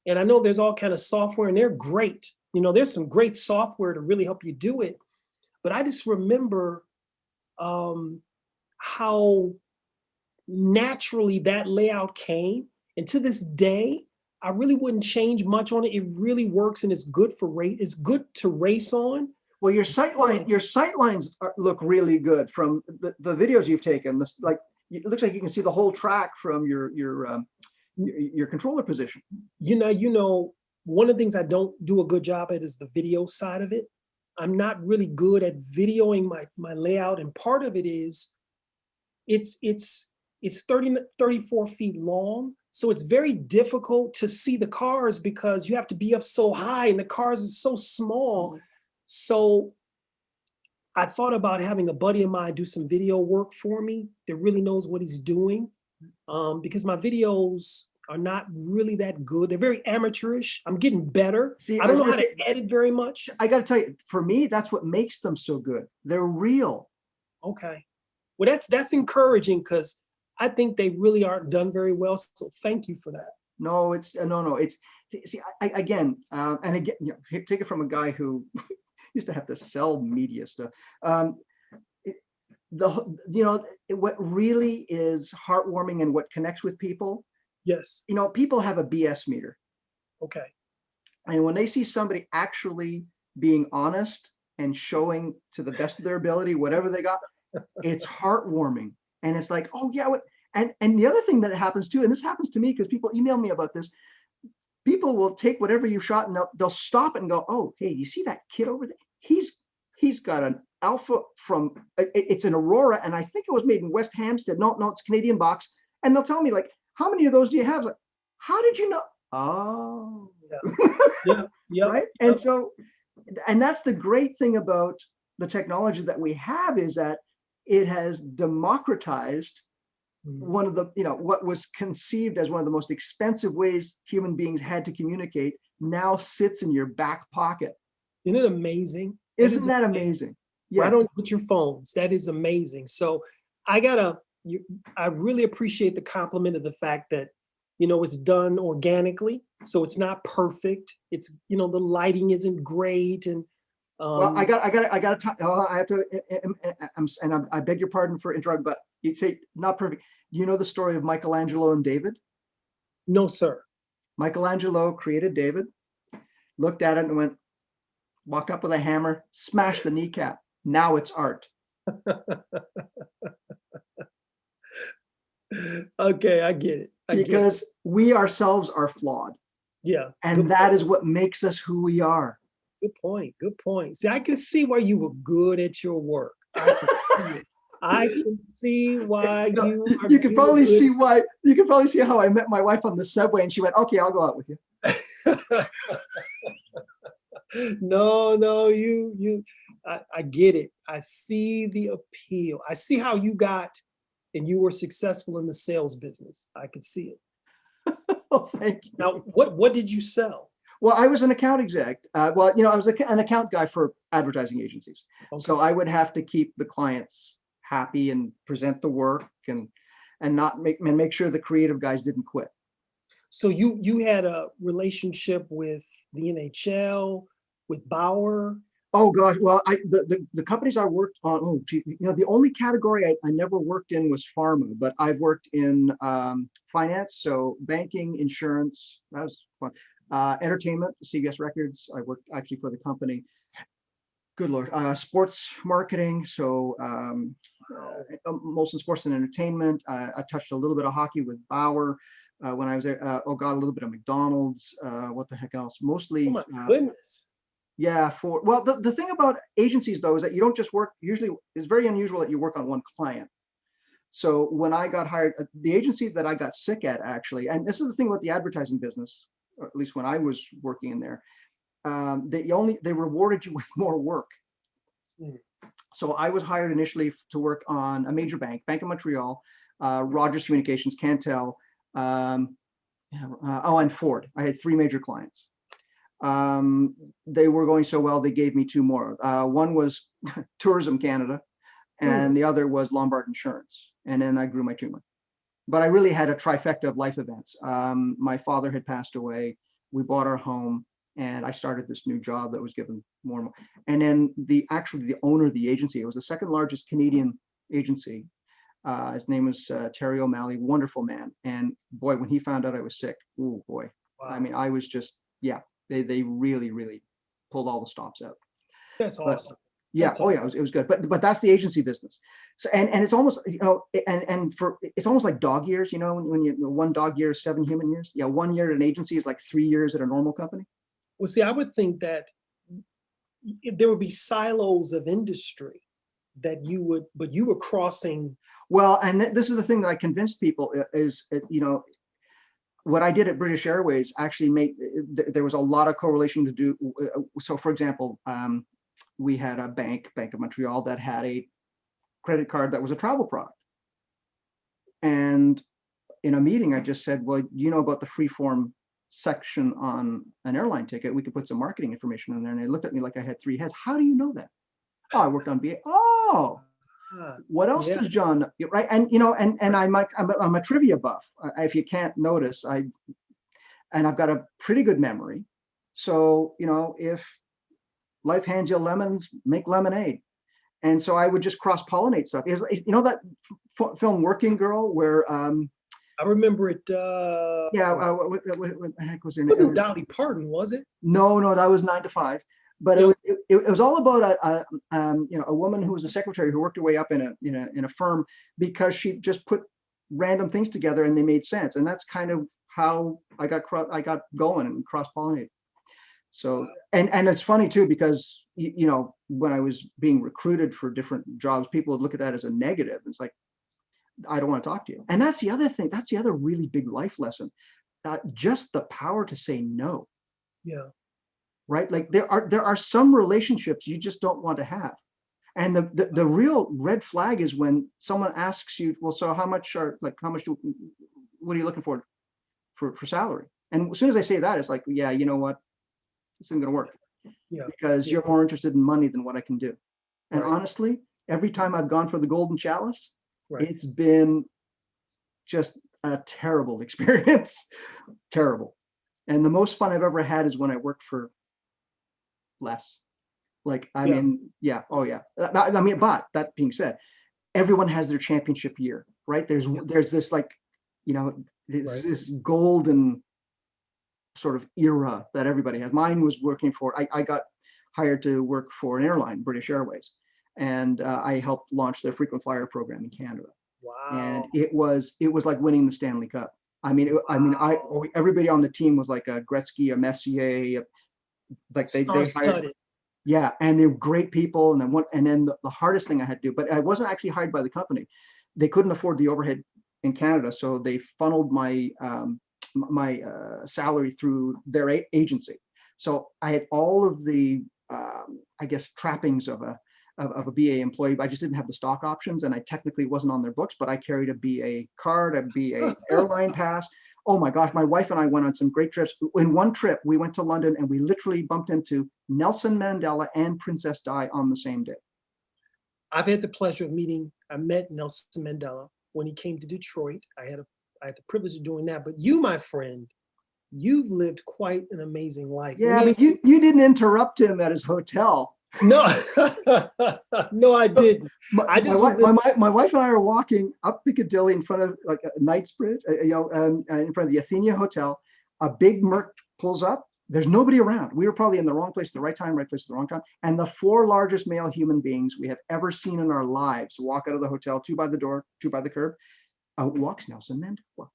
And I know there's all kind of software and they're great. You know, there's some great software to really help you do it. But I just remember how naturally that layout came. And to this day, I really wouldn't change much on it. It really works and it's good it's good to race on. Well, your sight lines look really good from the videos you've taken. Like it looks like you can see the whole track from your controller position. You know, one of the things I don't do a good job at is the video side of it. I'm not really good at videoing my layout, and part of it is it's 34 feet long. So it's very difficult to see the cars because you have to be up so high and the cars are so small. So I thought about having a buddy of mine do some video work for me that really knows what he's doing, because my videos are not really that good. They're very amateurish. I'm getting better. See, I don't know how to edit very much. I got to tell you, for me, that's what makes them so good. They're real. Okay. Well, that's encouraging because I think they really aren't done very well. So thank you for that. No, it's no. It's see, again, you know, take it from a guy who used to have to sell media stuff. What really is heartwarming and what connects with people. Yes. You know, people have a BS meter. Okay. And when they see somebody actually being honest and showing to the best of their ability whatever they got, it's heartwarming. And it's like, oh yeah, and the other thing that happens too, and this happens to me because people email me about this, people will take whatever you shot and they'll stop it and go, oh, hey, you see that kid over there? He's got an Alpha from, it's an Aurora, and I think it was made in West Hampstead. No, it's Canadian box. And they'll tell me, like, how many of those do you have? Like, how did you know? Oh, yeah. Right. And so, and that's the great thing about the technology that we have, is that it has democratized one of the, what was conceived as one of the most expensive ways human beings had to communicate now sits in your back pocket. Isn't it amazing? Isn't that amazing? Yeah. Right on with your phones. That is amazing. So I really appreciate the compliment of the fact that, it's done organically. So it's not perfect. It's, the lighting isn't great. And well, I have to, and I beg your pardon for interrupting, but you'd say not perfect. You know the story of Michelangelo and David? No, sir. Michelangelo created David, looked at it and walked up with a hammer, smashed the kneecap. Now it's art. Okay, I get it. Because we ourselves are flawed. Yeah. And that is what makes us who we are. Good point. Good point. See, I can see why you were good at your work. I can see why you can probably see why. You can probably see how I met my wife on the subway, and she went, "Okay, I'll go out with you." No, I get it. I see the appeal. I see how you got, and you were successful in the sales business. I could see it. Oh, thank you. Now, what did you sell? Well, I was an account exec. I was an account guy for advertising agencies. Okay. So I would have to keep the clients happy and present the work and make sure the creative guys didn't quit. So you had a relationship with the NHL, with Bauer? Oh gosh, well, the companies I worked on, the only category I never worked in was pharma, but I've worked in finance, so banking, insurance, that was fun. Entertainment, CBS Records, I worked actually for the company. good Lord, sports marketing. So mostly sports and entertainment. I touched a little bit of hockey with Bauer when I was there. Oh God, a little bit of McDonald's. What the heck else? Oh Mostly. my goodness. Yeah. Well, the thing about agencies though is that you don't just work. Usually, it's very unusual that you work on one client. So when I got hired, the agency that I got sick at actually, and this is the thing about the advertising business, or at least when I was working in there, they rewarded you with more work. Mm. So I was hired initially to work on a major bank, Bank of Montreal, Rogers Communications, Cantel, and Ford. I had three major clients. They were going so well, they gave me two more. One was Tourism Canada, and the other was Lombard Insurance. And then I grew my tumor. But I really had a trifecta of life events. My father had passed away. We bought our home, and I started this new job that was given more and more. And then the owner of the agency, it was the second largest Canadian agency. His name was Terry O'Malley, wonderful man. And boy, when he found out I was sick, oh boy. Wow. I mean, I was just, yeah, they really, really pulled all the stops out. That's awesome. Yeah. That's Oh yeah, it was good. But that's the agency business. So and it's almost, it's almost like dog years, when you one dog year is 7 human years. Yeah, 1 year at an agency is like 3 years at a normal company. Well, see, I would think that there would be silos of industry that but you were crossing. Well, and this is the thing that I convinced people is, what I did at British Airways actually there was a lot of correlation to do. So for example, we had a Bank of Montreal that had a credit card that was a travel product. And in a meeting, I just said, well, about the freeform section on an airline ticket, we could put some marketing information in there. And they looked at me like I had three heads. How do you know that? Oh, I worked on BA. Oh, what else does John know? Right? And I'm a trivia buff. If you can't notice, and I've got a pretty good memory. So if life hands you lemons, make lemonade. And so I would just cross-pollinate stuff. That film Working Girl, where I remember it. What the heck was her name? It wasn't Dolly Parton, was it? No, that was 9 to 5. But it was all about a woman who was a secretary who worked her way up in a firm because she just put random things together and they made sense. And that's kind of how I got going and cross-pollinated. So and it's funny too, because when I was being recruited for different jobs, people would look at that as a negative. It's like, I don't want to talk to you. And that's the other thing. That's the other really big life lesson. Just the power to say no. Yeah. Right. Like there are some relationships you just don't want to have. And the real red flag is when someone asks you, well, so what are you looking for salary? And as soon as I say that, it's like, yeah, you know what? This isn't going to work. Yeah. Because you're more interested in money than what I can do. And honestly, every time I've gone for the golden chalice, it's been just a terrible experience. Terrible. And the most fun I've ever had is when I worked for less. Like, I mean, yeah. Oh yeah. But that being said, everyone has their championship year, right? There's this like, this golden sort of era that everybody has. Mine was working for, I got hired to work for an airline, British Airways. And I helped launch their frequent flyer program in Canada. Wow. And it was like winning the Stanley Cup. Everybody on the team was like a Gretzky, a Messier, like they hired. Yeah, and they were great people. And then the hardest thing I had to do, but I wasn't actually hired by the company. They couldn't afford the overhead in Canada, so they funneled my salary through their agency. So I had all of the trappings of a BA employee. I just didn't have the stock options, and I technically wasn't on their books, but I carried a BA card, a BA airline pass. Oh my gosh, my wife and I went on some great trips. In one trip, we went to London and we literally bumped into Nelson Mandela and Princess Di on the same day. I've had the pleasure of I met Nelson Mandela when he came to Detroit. I had the privilege of doing that. But you, my friend, you've lived quite an amazing life. Yeah, but you didn't interrupt him at his hotel. No, no, I didn't. My wife and I are walking up Piccadilly in front of like a Knightsbridge, in front of the Athenia Hotel. A big Merc pulls up. There's nobody around. We were probably in the wrong place at the right time, right place at the wrong time. And the 4 largest male human beings we have ever seen in our lives walk out of the hotel, 2 by the door, 2 by the curb. Out walks Nelson Mandela.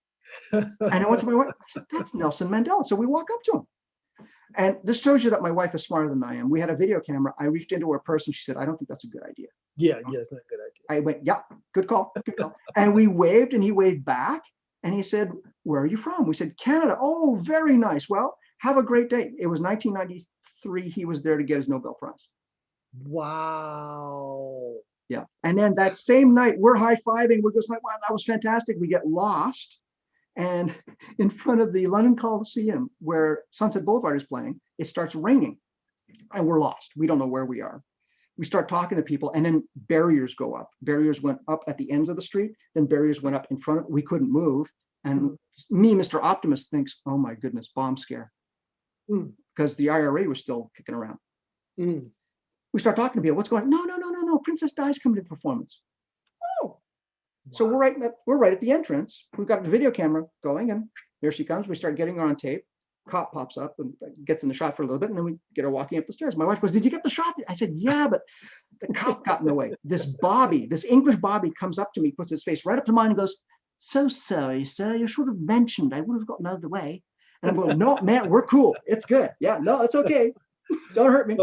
And I went to my wife, I said, that's Nelson Mandela. So we walk up to him. And this shows you that my wife is smarter than I am. We had a video camera. I reached into her purse and she said, I don't think that's a good idea. Yeah, it's not a good idea. I went, yeah, good call, good call. And we waved and he waved back and he said, where are you from? We said, Canada. Oh, very nice. Well, have a great day. It was 1993. He was there to get his Nobel Prize. Wow. Yeah. And then that same night, we're high-fiving. We're just like, wow, that was fantastic. We get lost. And in front of the London Coliseum, where Sunset Boulevard is playing, it starts raining. And we're lost. We don't know where we are. We start talking to people, and then barriers go up. Barriers went up at the ends of the street. Then barriers went up in front of, we couldn't move. And me, Mr. Optimist, thinks, oh my goodness, bomb scare. Because the IRA was still kicking around. We start talking to people. What's going on? No. Princess Di's coming to the performance. Oh. Wow. So we're right at the entrance. We've got the video camera going, and here she comes. We start getting her on tape. Cop pops up and gets in the shot for a little bit, and then we get her walking up the stairs. My wife goes, did you get the shot? I said, yeah, but the cop got in the way. This Bobby, this English Bobby comes up to me, puts his face right up to mine and goes, so sorry, sir, you should have mentioned. I would have gotten out of the way. And I'm going, no, man, we're cool. It's good. Yeah, no, it's okay. Don't hurt me.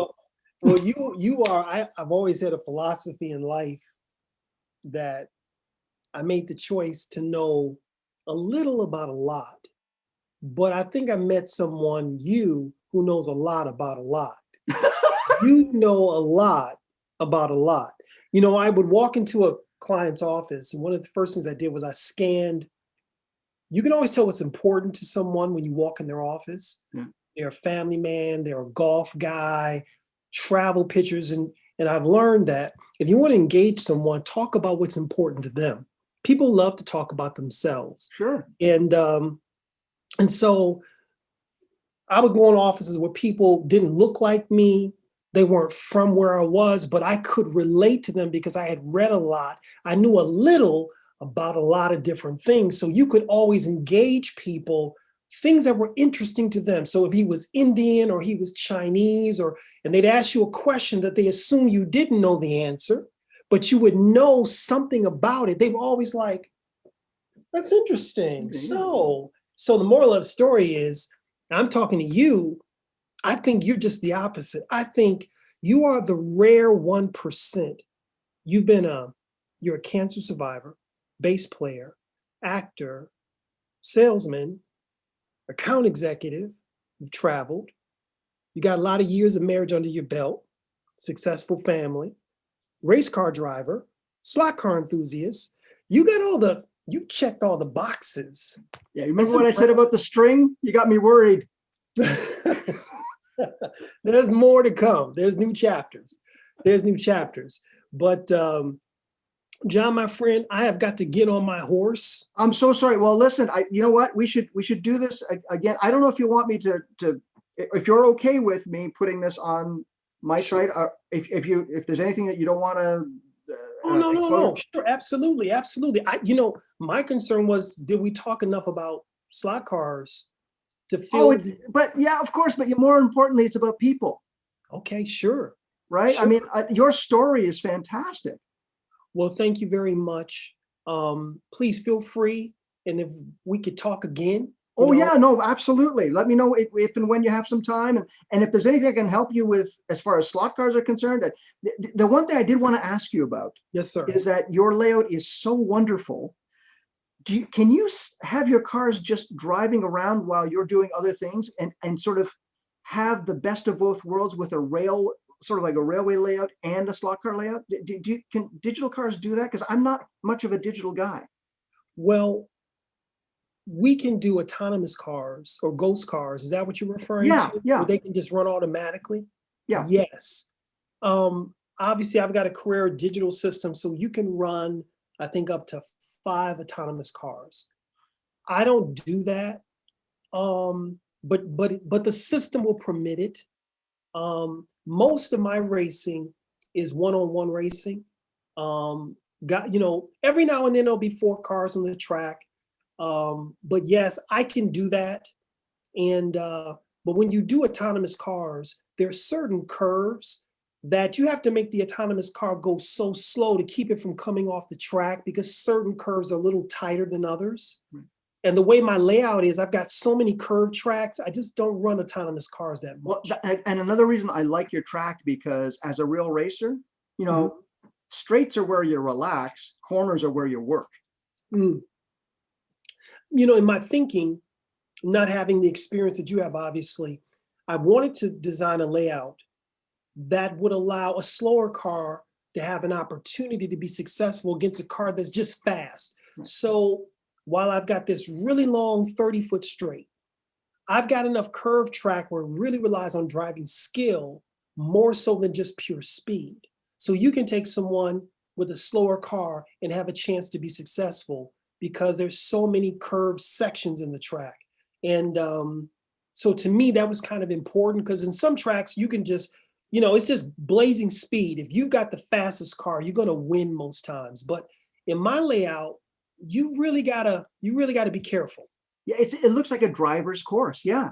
Well, you are, I've always had a philosophy in life that I made the choice to know a little about a lot. But I think I met someone, who knows a lot about a lot. You know a lot about a lot. You know, I would walk into a client's office, and one of the first things I did was I scanned. You can always tell what's important to someone when you walk in their office. Yeah. They're a family man, they're a golf guy, travel pictures. And I've learned that if you want to engage someone, talk about what's important to them. People love to talk about themselves. Sure. And so I would go in offices where people didn't look like me. They weren't from where I was, but I could relate to them because I had read a lot. I knew a little about a lot of different things. So you could always engage people, things that were interesting to them. So if he was Indian or he was Chinese, and they'd ask you a question that they assume you didn't know the answer, but you would know something about it. They were always like, that's interesting. So the moral of the story is, I'm talking to you, I think you're just the opposite. I think you are the rare 1%. You're a cancer survivor, bass player, actor, salesman, account executive. You've traveled. You got a lot of years of marriage under your belt, successful family, race car driver, slot car enthusiast. You checked all the boxes. Yeah, you remember what I said about the string? You got me worried. There's more to come. There's new chapters. But John, my friend, I have got to get on my horse. I'm so sorry. Well, listen, you know what? We should do this again. I don't know if you want me to if you're okay with me putting this on my site, or if there's anything that you don't want to. No. Sure, absolutely. My concern was, did we talk enough about slot cars to feel? But yeah, of course. But more importantly, it's about people. Okay, sure. Right. Sure. I mean, your story is fantastic. Well, thank you very much. Please feel free, and if we could talk again. Yeah, no, absolutely. Let me know if and when you have some time, and if there's anything I can help you with as far as slot cars are concerned. The one thing I did want to ask you about, yes, sir, is that your layout is so wonderful. Can you have your cars just driving around while you're doing other things, and sort of have the best of both worlds with sort of like a railway layout and a slot car layout? Can digital cars do that? Because I'm not much of a digital guy. Well, we can do autonomous cars or ghost cars. Is that what you're referring to? Yeah. Where they can just run automatically? Yeah. Yes. Obviously, I've got a Carrera digital system, so you can run, I think, up to 5 autonomous cars. I don't do that, but the system will permit it. Most of my racing is one-on-one racing. Every now and then there'll be 4 cars on the track. But yes, I can do that. And But when you do autonomous cars, there's certain curves that you have to make the autonomous car go so slow to keep it from coming off the track, because certain curves are a little tighter than others. Right. And the way my layout is, I've got so many curved tracks, I just don't run autonomous cars that Well, much. and another reason I like your track, because as a real racer, you know, straights are where you relax, corners are where you work. Mm. You know, in my thinking, not having the experience that you have, obviously, I wanted to design a layout that would allow a slower car to have an opportunity to be successful against a car that's just fast. Right. So while I've got this really long 30-foot straight, I've got enough curved track where it really relies on driving skill more so than just pure speed. So you can take someone with a slower car and have a chance to be successful because there's so many curved sections in the track. And so to me, that was kind of important, because in some tracks you can just, you know, it's just blazing speed. If you've got the fastest car, you're going to win most times. But in my layout, you really gotta be careful. Yeah, it looks like a driver's course. Yeah.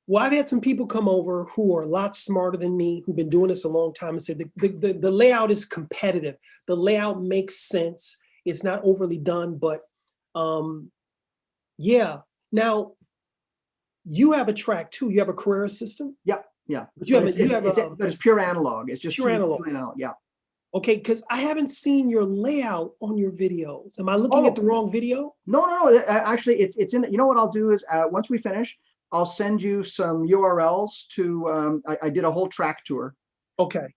Well, I've had some people come over who are a lot smarter than me, who've been doing this a long time, and said the layout is competitive. The layout makes sense. It's not overly done, but yeah. Now, you have a track too. You have a Carrera system? Yeah. Yeah. But you But it's pure analog. It's just pure analog. Yeah. Okay, because I haven't seen your layout on your videos. Am I looking at the wrong video? No. Actually, it's in. You know what I'll do is once we finish, I'll send you some URLs to. I did a whole track tour. Okay.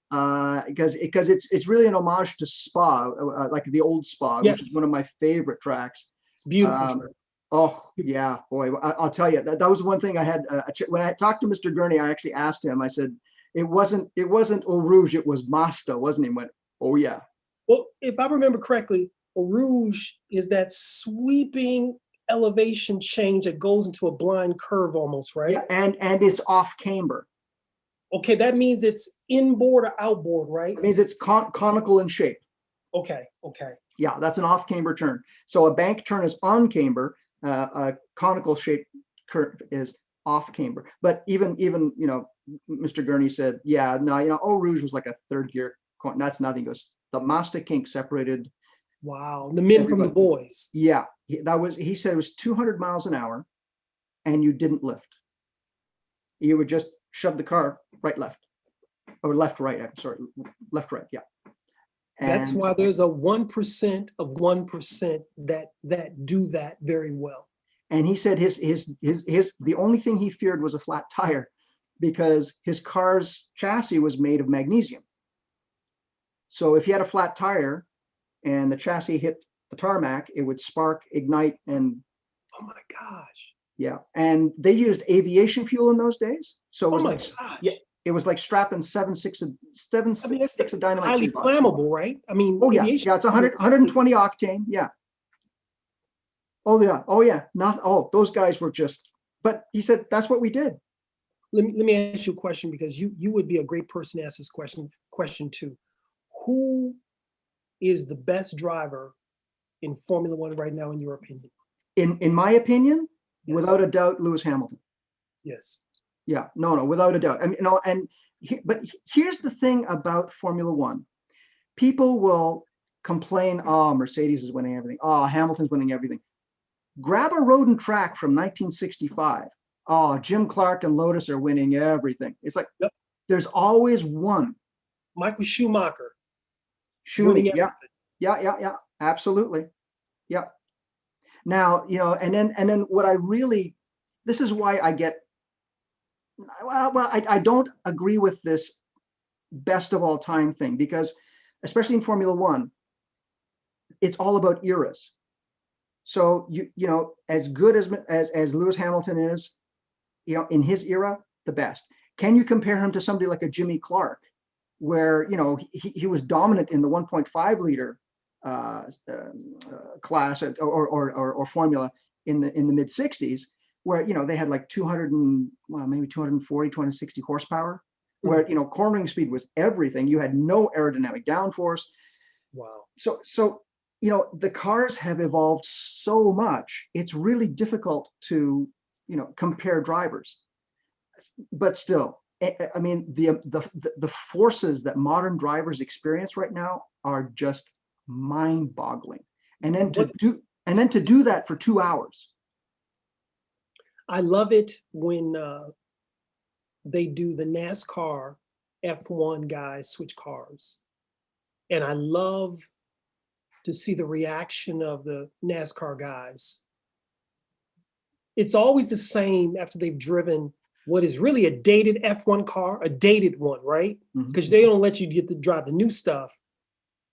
Because it's really an homage to Spa, like the old Spa, Yes. which is one of my favorite tracks. Beautiful track. Oh yeah, boy! I'll tell you that was one thing I had when I talked to Mr. Gurney. I actually asked him. I said, it wasn't Eau Rouge, it was Masta, wasn't he? He went, oh yeah. Well, if I remember correctly, a Rouge is that sweeping elevation change that goes into a blind curve almost, right? Yeah, and it's off camber. Okay, that means it's inboard or outboard, right? It means it's conical in shape. Okay. Yeah, that's an off camber turn. So a bank turn is on camber. A conical shaped curve is off camber. But even you know, Mr. Gurney said, yeah, no, you know, Eau Rouge was like a third gear. That's nothing. He goes, the Master Kink separated. Wow, the men from the boys. Yeah, he said it was 200 miles an hour, and you didn't lift. You would just shove the car right, left, or left, right. I'm sorry, left, right. Yeah. That's why there's a 1% of 1% that do that very well. And he said his the only thing he feared was a flat tire, because his car's chassis was made of magnesium. So if he had a flat tire and the chassis hit the tarmac, it would spark, ignite, and oh my gosh. Yeah, and they used aviation fuel in those days. So it was gosh. Yeah, it was like strapping 7 sticks of dynamite. Highly flammable, right? I mean, oh yeah, it's 120 octane. Yeah. Oh yeah. Those guys were just. But he said that's what we did. Let me ask you a question, because you would be a great person to ask this question too. Who is the best driver in Formula One right now, in your opinion? In my opinion, yes. Without a doubt, Lewis Hamilton. Yes. Yeah, no, without a doubt. I mean, but here's the thing about Formula One. People will complain, oh, Mercedes is winning everything. Oh, Hamilton's winning everything. Grab a road and track from 1965. Oh, Jim Clark and Lotus are winning everything. It's like, yep. There's always one. Michael Schumacher. Winning everything. Yeah, absolutely. Yeah. Now, you know, and then what I really, this is why I get, I don't agree with this best of all time thing, because especially in Formula One, it's all about eras. So you know, as good as Lewis Hamilton is, you know, in his era, the best. Can you compare him to somebody like a Jimmy Clark, where, you know, he was dominant in the 1.5 liter class or formula in the mid 60s, where, you know, they had like 240, 260 horsepower, where, you know, cornering speed was everything. You had no aerodynamic downforce. Wow. So you know, the cars have evolved so much, it's really difficult to, you know, compare drivers. but still, I mean, the forces that modern drivers experience right now are just mind-boggling. And then to do that for 2 hours. I love it when they do the NASCAR F1 guys switch cars. And I love to see the reaction of the NASCAR guys. It's always the same after they've driven what is really a dated F1 car, a dated one, right? Because they don't let you get to drive the new stuff.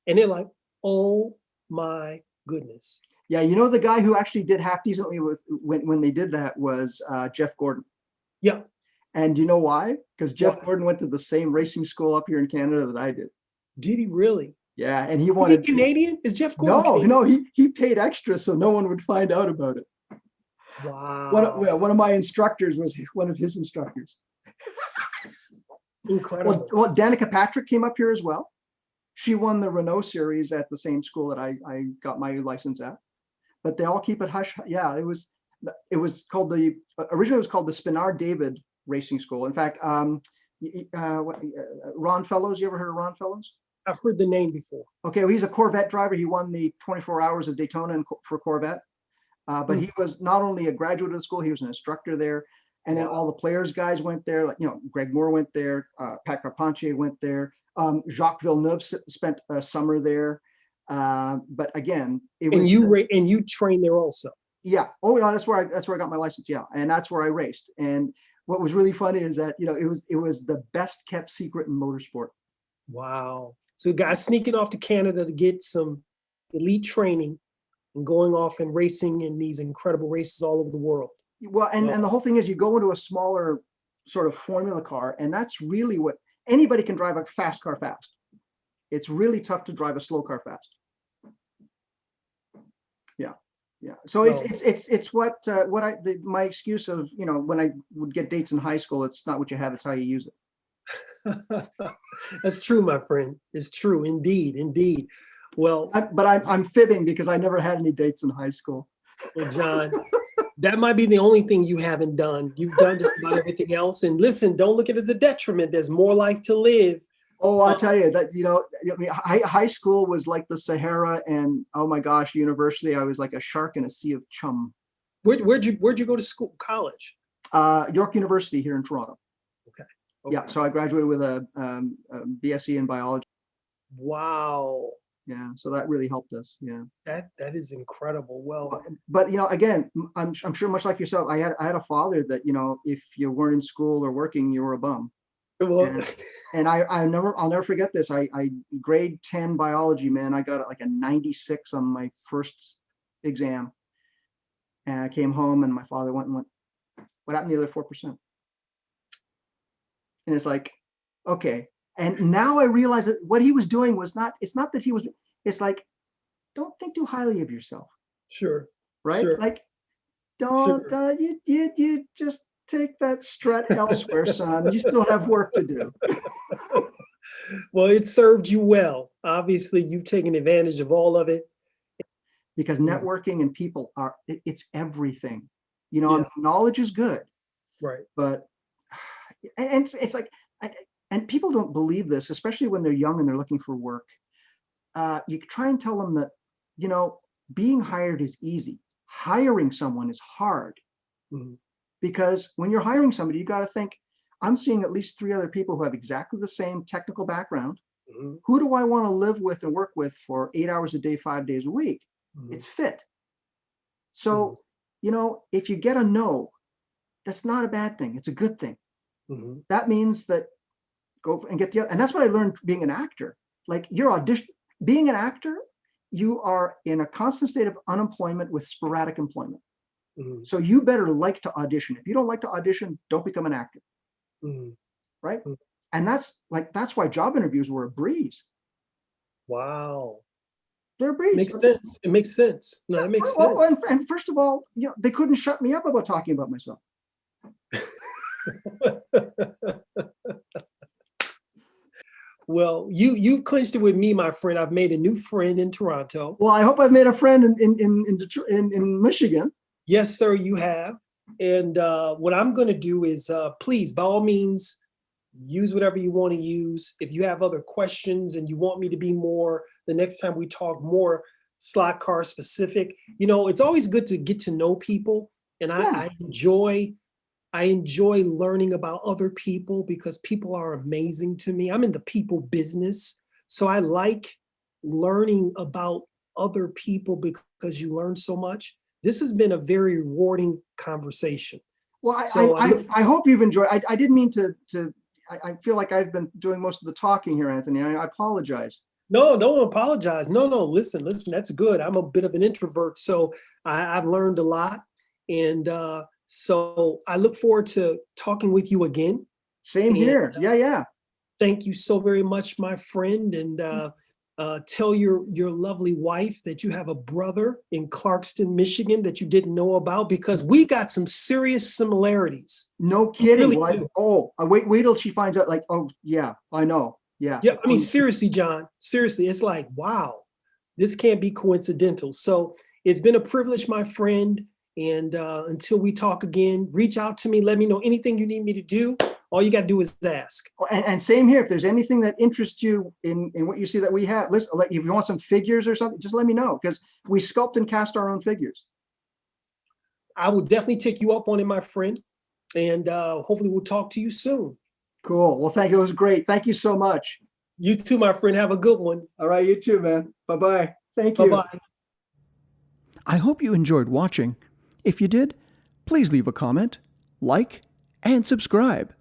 And they're like, oh my goodness. Yeah, you know, the guy who actually did half decently with when they did that was Jeff Gordon. Yeah. And you know why? Because Jeff Gordon went to the same racing school up here in Canada that I did. Did he really? Yeah, and he wanted. Is he Canadian? Is Jeff Gordon Canadian? No, he paid extra so no one would find out about it. Wow. One of my instructors was one of his instructors. Incredible. Well, Danica Patrick came up here as well. She won the Renault series at the same school that I got my license at. But they all keep it hush. Yeah, it was called originally it was called the Spinard David Racing School. In fact, Ron Fellows, you ever heard of Ron Fellows? I've heard the name before. Okay, well, he's a Corvette driver. He won the 24 Hours of Daytona for Corvette. But he was not only a graduate of the school, he was an instructor there. And then all the players guys went there. Like, you know, Greg Moore went there. Pat Carpentier went there. Jacques Villeneuve spent a summer there. But again, it was. And you trained there also. Yeah. Oh, no, that's where I got my license. Yeah, and that's where I raced. And what was really funny is that, you know, it was the best kept secret in motorsport. Wow. So guys sneaking off to Canada to get some elite training and going off and racing in these incredible races all over the world. Well, and the whole thing is you go into a smaller sort of formula car, and that's really what anybody can drive a fast car fast. It's really tough to drive a slow car fast. Yeah. Yeah. So it's what my excuse of, you know, when I would get dates in high school, it's not what you have, it's how you use it. That's true, my friend. It's true. Indeed. Indeed. Well, but I'm fibbing because I never had any dates in high school. Well, John, that might be the only thing you haven't done. You've done just about everything else. And listen, don't look at it as a detriment. There's more life to live. Oh, I'll tell you that, you know, I mean, high school was like the Sahara, and oh my gosh, university, I was like a shark in a sea of chum. Where'd you go to school, college? York University here in Toronto. Okay. Yeah, so I graduated with a BSc in biology. Wow. Yeah, so that really helped us. Yeah. That is incredible. Well, but you know, again, I'm sure much like yourself, I had a father that, you know, if you weren't in school or working, you were a bum. well, And I'll never forget this. I grade 10 biology, man. I got like a 96 on my first exam. And I came home and my father went, what happened to the other 4%? And it's like, okay. And now I realize that what he was doing was it's not that he was, it's like, don't think too highly of yourself. sure. Right? Sure. Like, don't, you just take that strut elsewhere, son. You still have work to do. Well, it served you well. Obviously, you've taken advantage of all of it. Because networking and people it's everything. You know, knowledge is good. Right. But, and it's like, and people don't believe this, especially when they're young and they're looking for work. You try and tell them that, you know, being hired is easy. Hiring someone is hard. Mm-hmm. Because when you're hiring somebody, you got to think, I'm seeing at least 3 other people who have exactly the same technical background. Mm-hmm. Who do I want to live with and work with for 8 hours a day, 5 days a week? Mm-hmm. It's fit. So, you know, if you get a no, that's not a bad thing. It's a good thing. Mm-hmm. That means that go and get the other. And that's what I learned being an actor. Like being an actor, you are in a constant state of unemployment with sporadic employment. Mm-hmm. So you better like to audition. If you don't like to audition, don't become an actor. Mm-hmm. Right? Mm-hmm. And that's why job interviews were a breeze. Wow. They're a breeze. Makes sense. It makes sense. No, it makes sense. And first of all, you know, they couldn't shut me up about talking about myself. Well, you clinched it with me, my friend. I've made a new friend in Toronto. Well, I hope I've made a friend in Detroit, in Michigan. Yes, sir, you have. And what I'm going to do is, please, by all means, use whatever you want to use. If you have other questions and you want me to be more, the next time we talk, more slot car specific, it's always good to get to know people. And Yeah. I enjoy learning about other people because people are amazing to me. I'm in the people business. So I like learning about other people because you learn so much. This has been a very rewarding conversation. Well, So I hope you've enjoyed. I didn't mean to. I feel like I've been doing most of the talking here, Anthony. I apologize. No, don't apologize. No, listen, that's good. I'm a bit of an introvert, so I've learned a lot. And so I look forward to talking with you again. Same And here. Yeah. thank you so very much, my friend. And tell your lovely wife that you have a brother in Clarkston, Michigan that you didn't know about, because we got some serious similarities. No kidding. Really do. Wait till she finds out. Like, oh yeah, I know. Yeah. Yeah, I mean, seriously, John, seriously, it's like, wow, this can't be coincidental. So it's been a privilege, my friend. And until we talk again, reach out to me. Let me know anything you need me to do. All you got to do is ask. And same here. If there's anything that interests you in what you see that we have, listen, if you want some figures or something, just let me know, because we sculpt and cast our own figures. I will definitely take you up on it, my friend. And hopefully we'll talk to you soon. Cool. Well, thank you. It was great. Thank you so much. You too, my friend. Have a good one. All right. You too, man. Bye-bye. Thank you. Bye-bye. I hope you enjoyed watching. If you did, please leave a comment, like, and subscribe.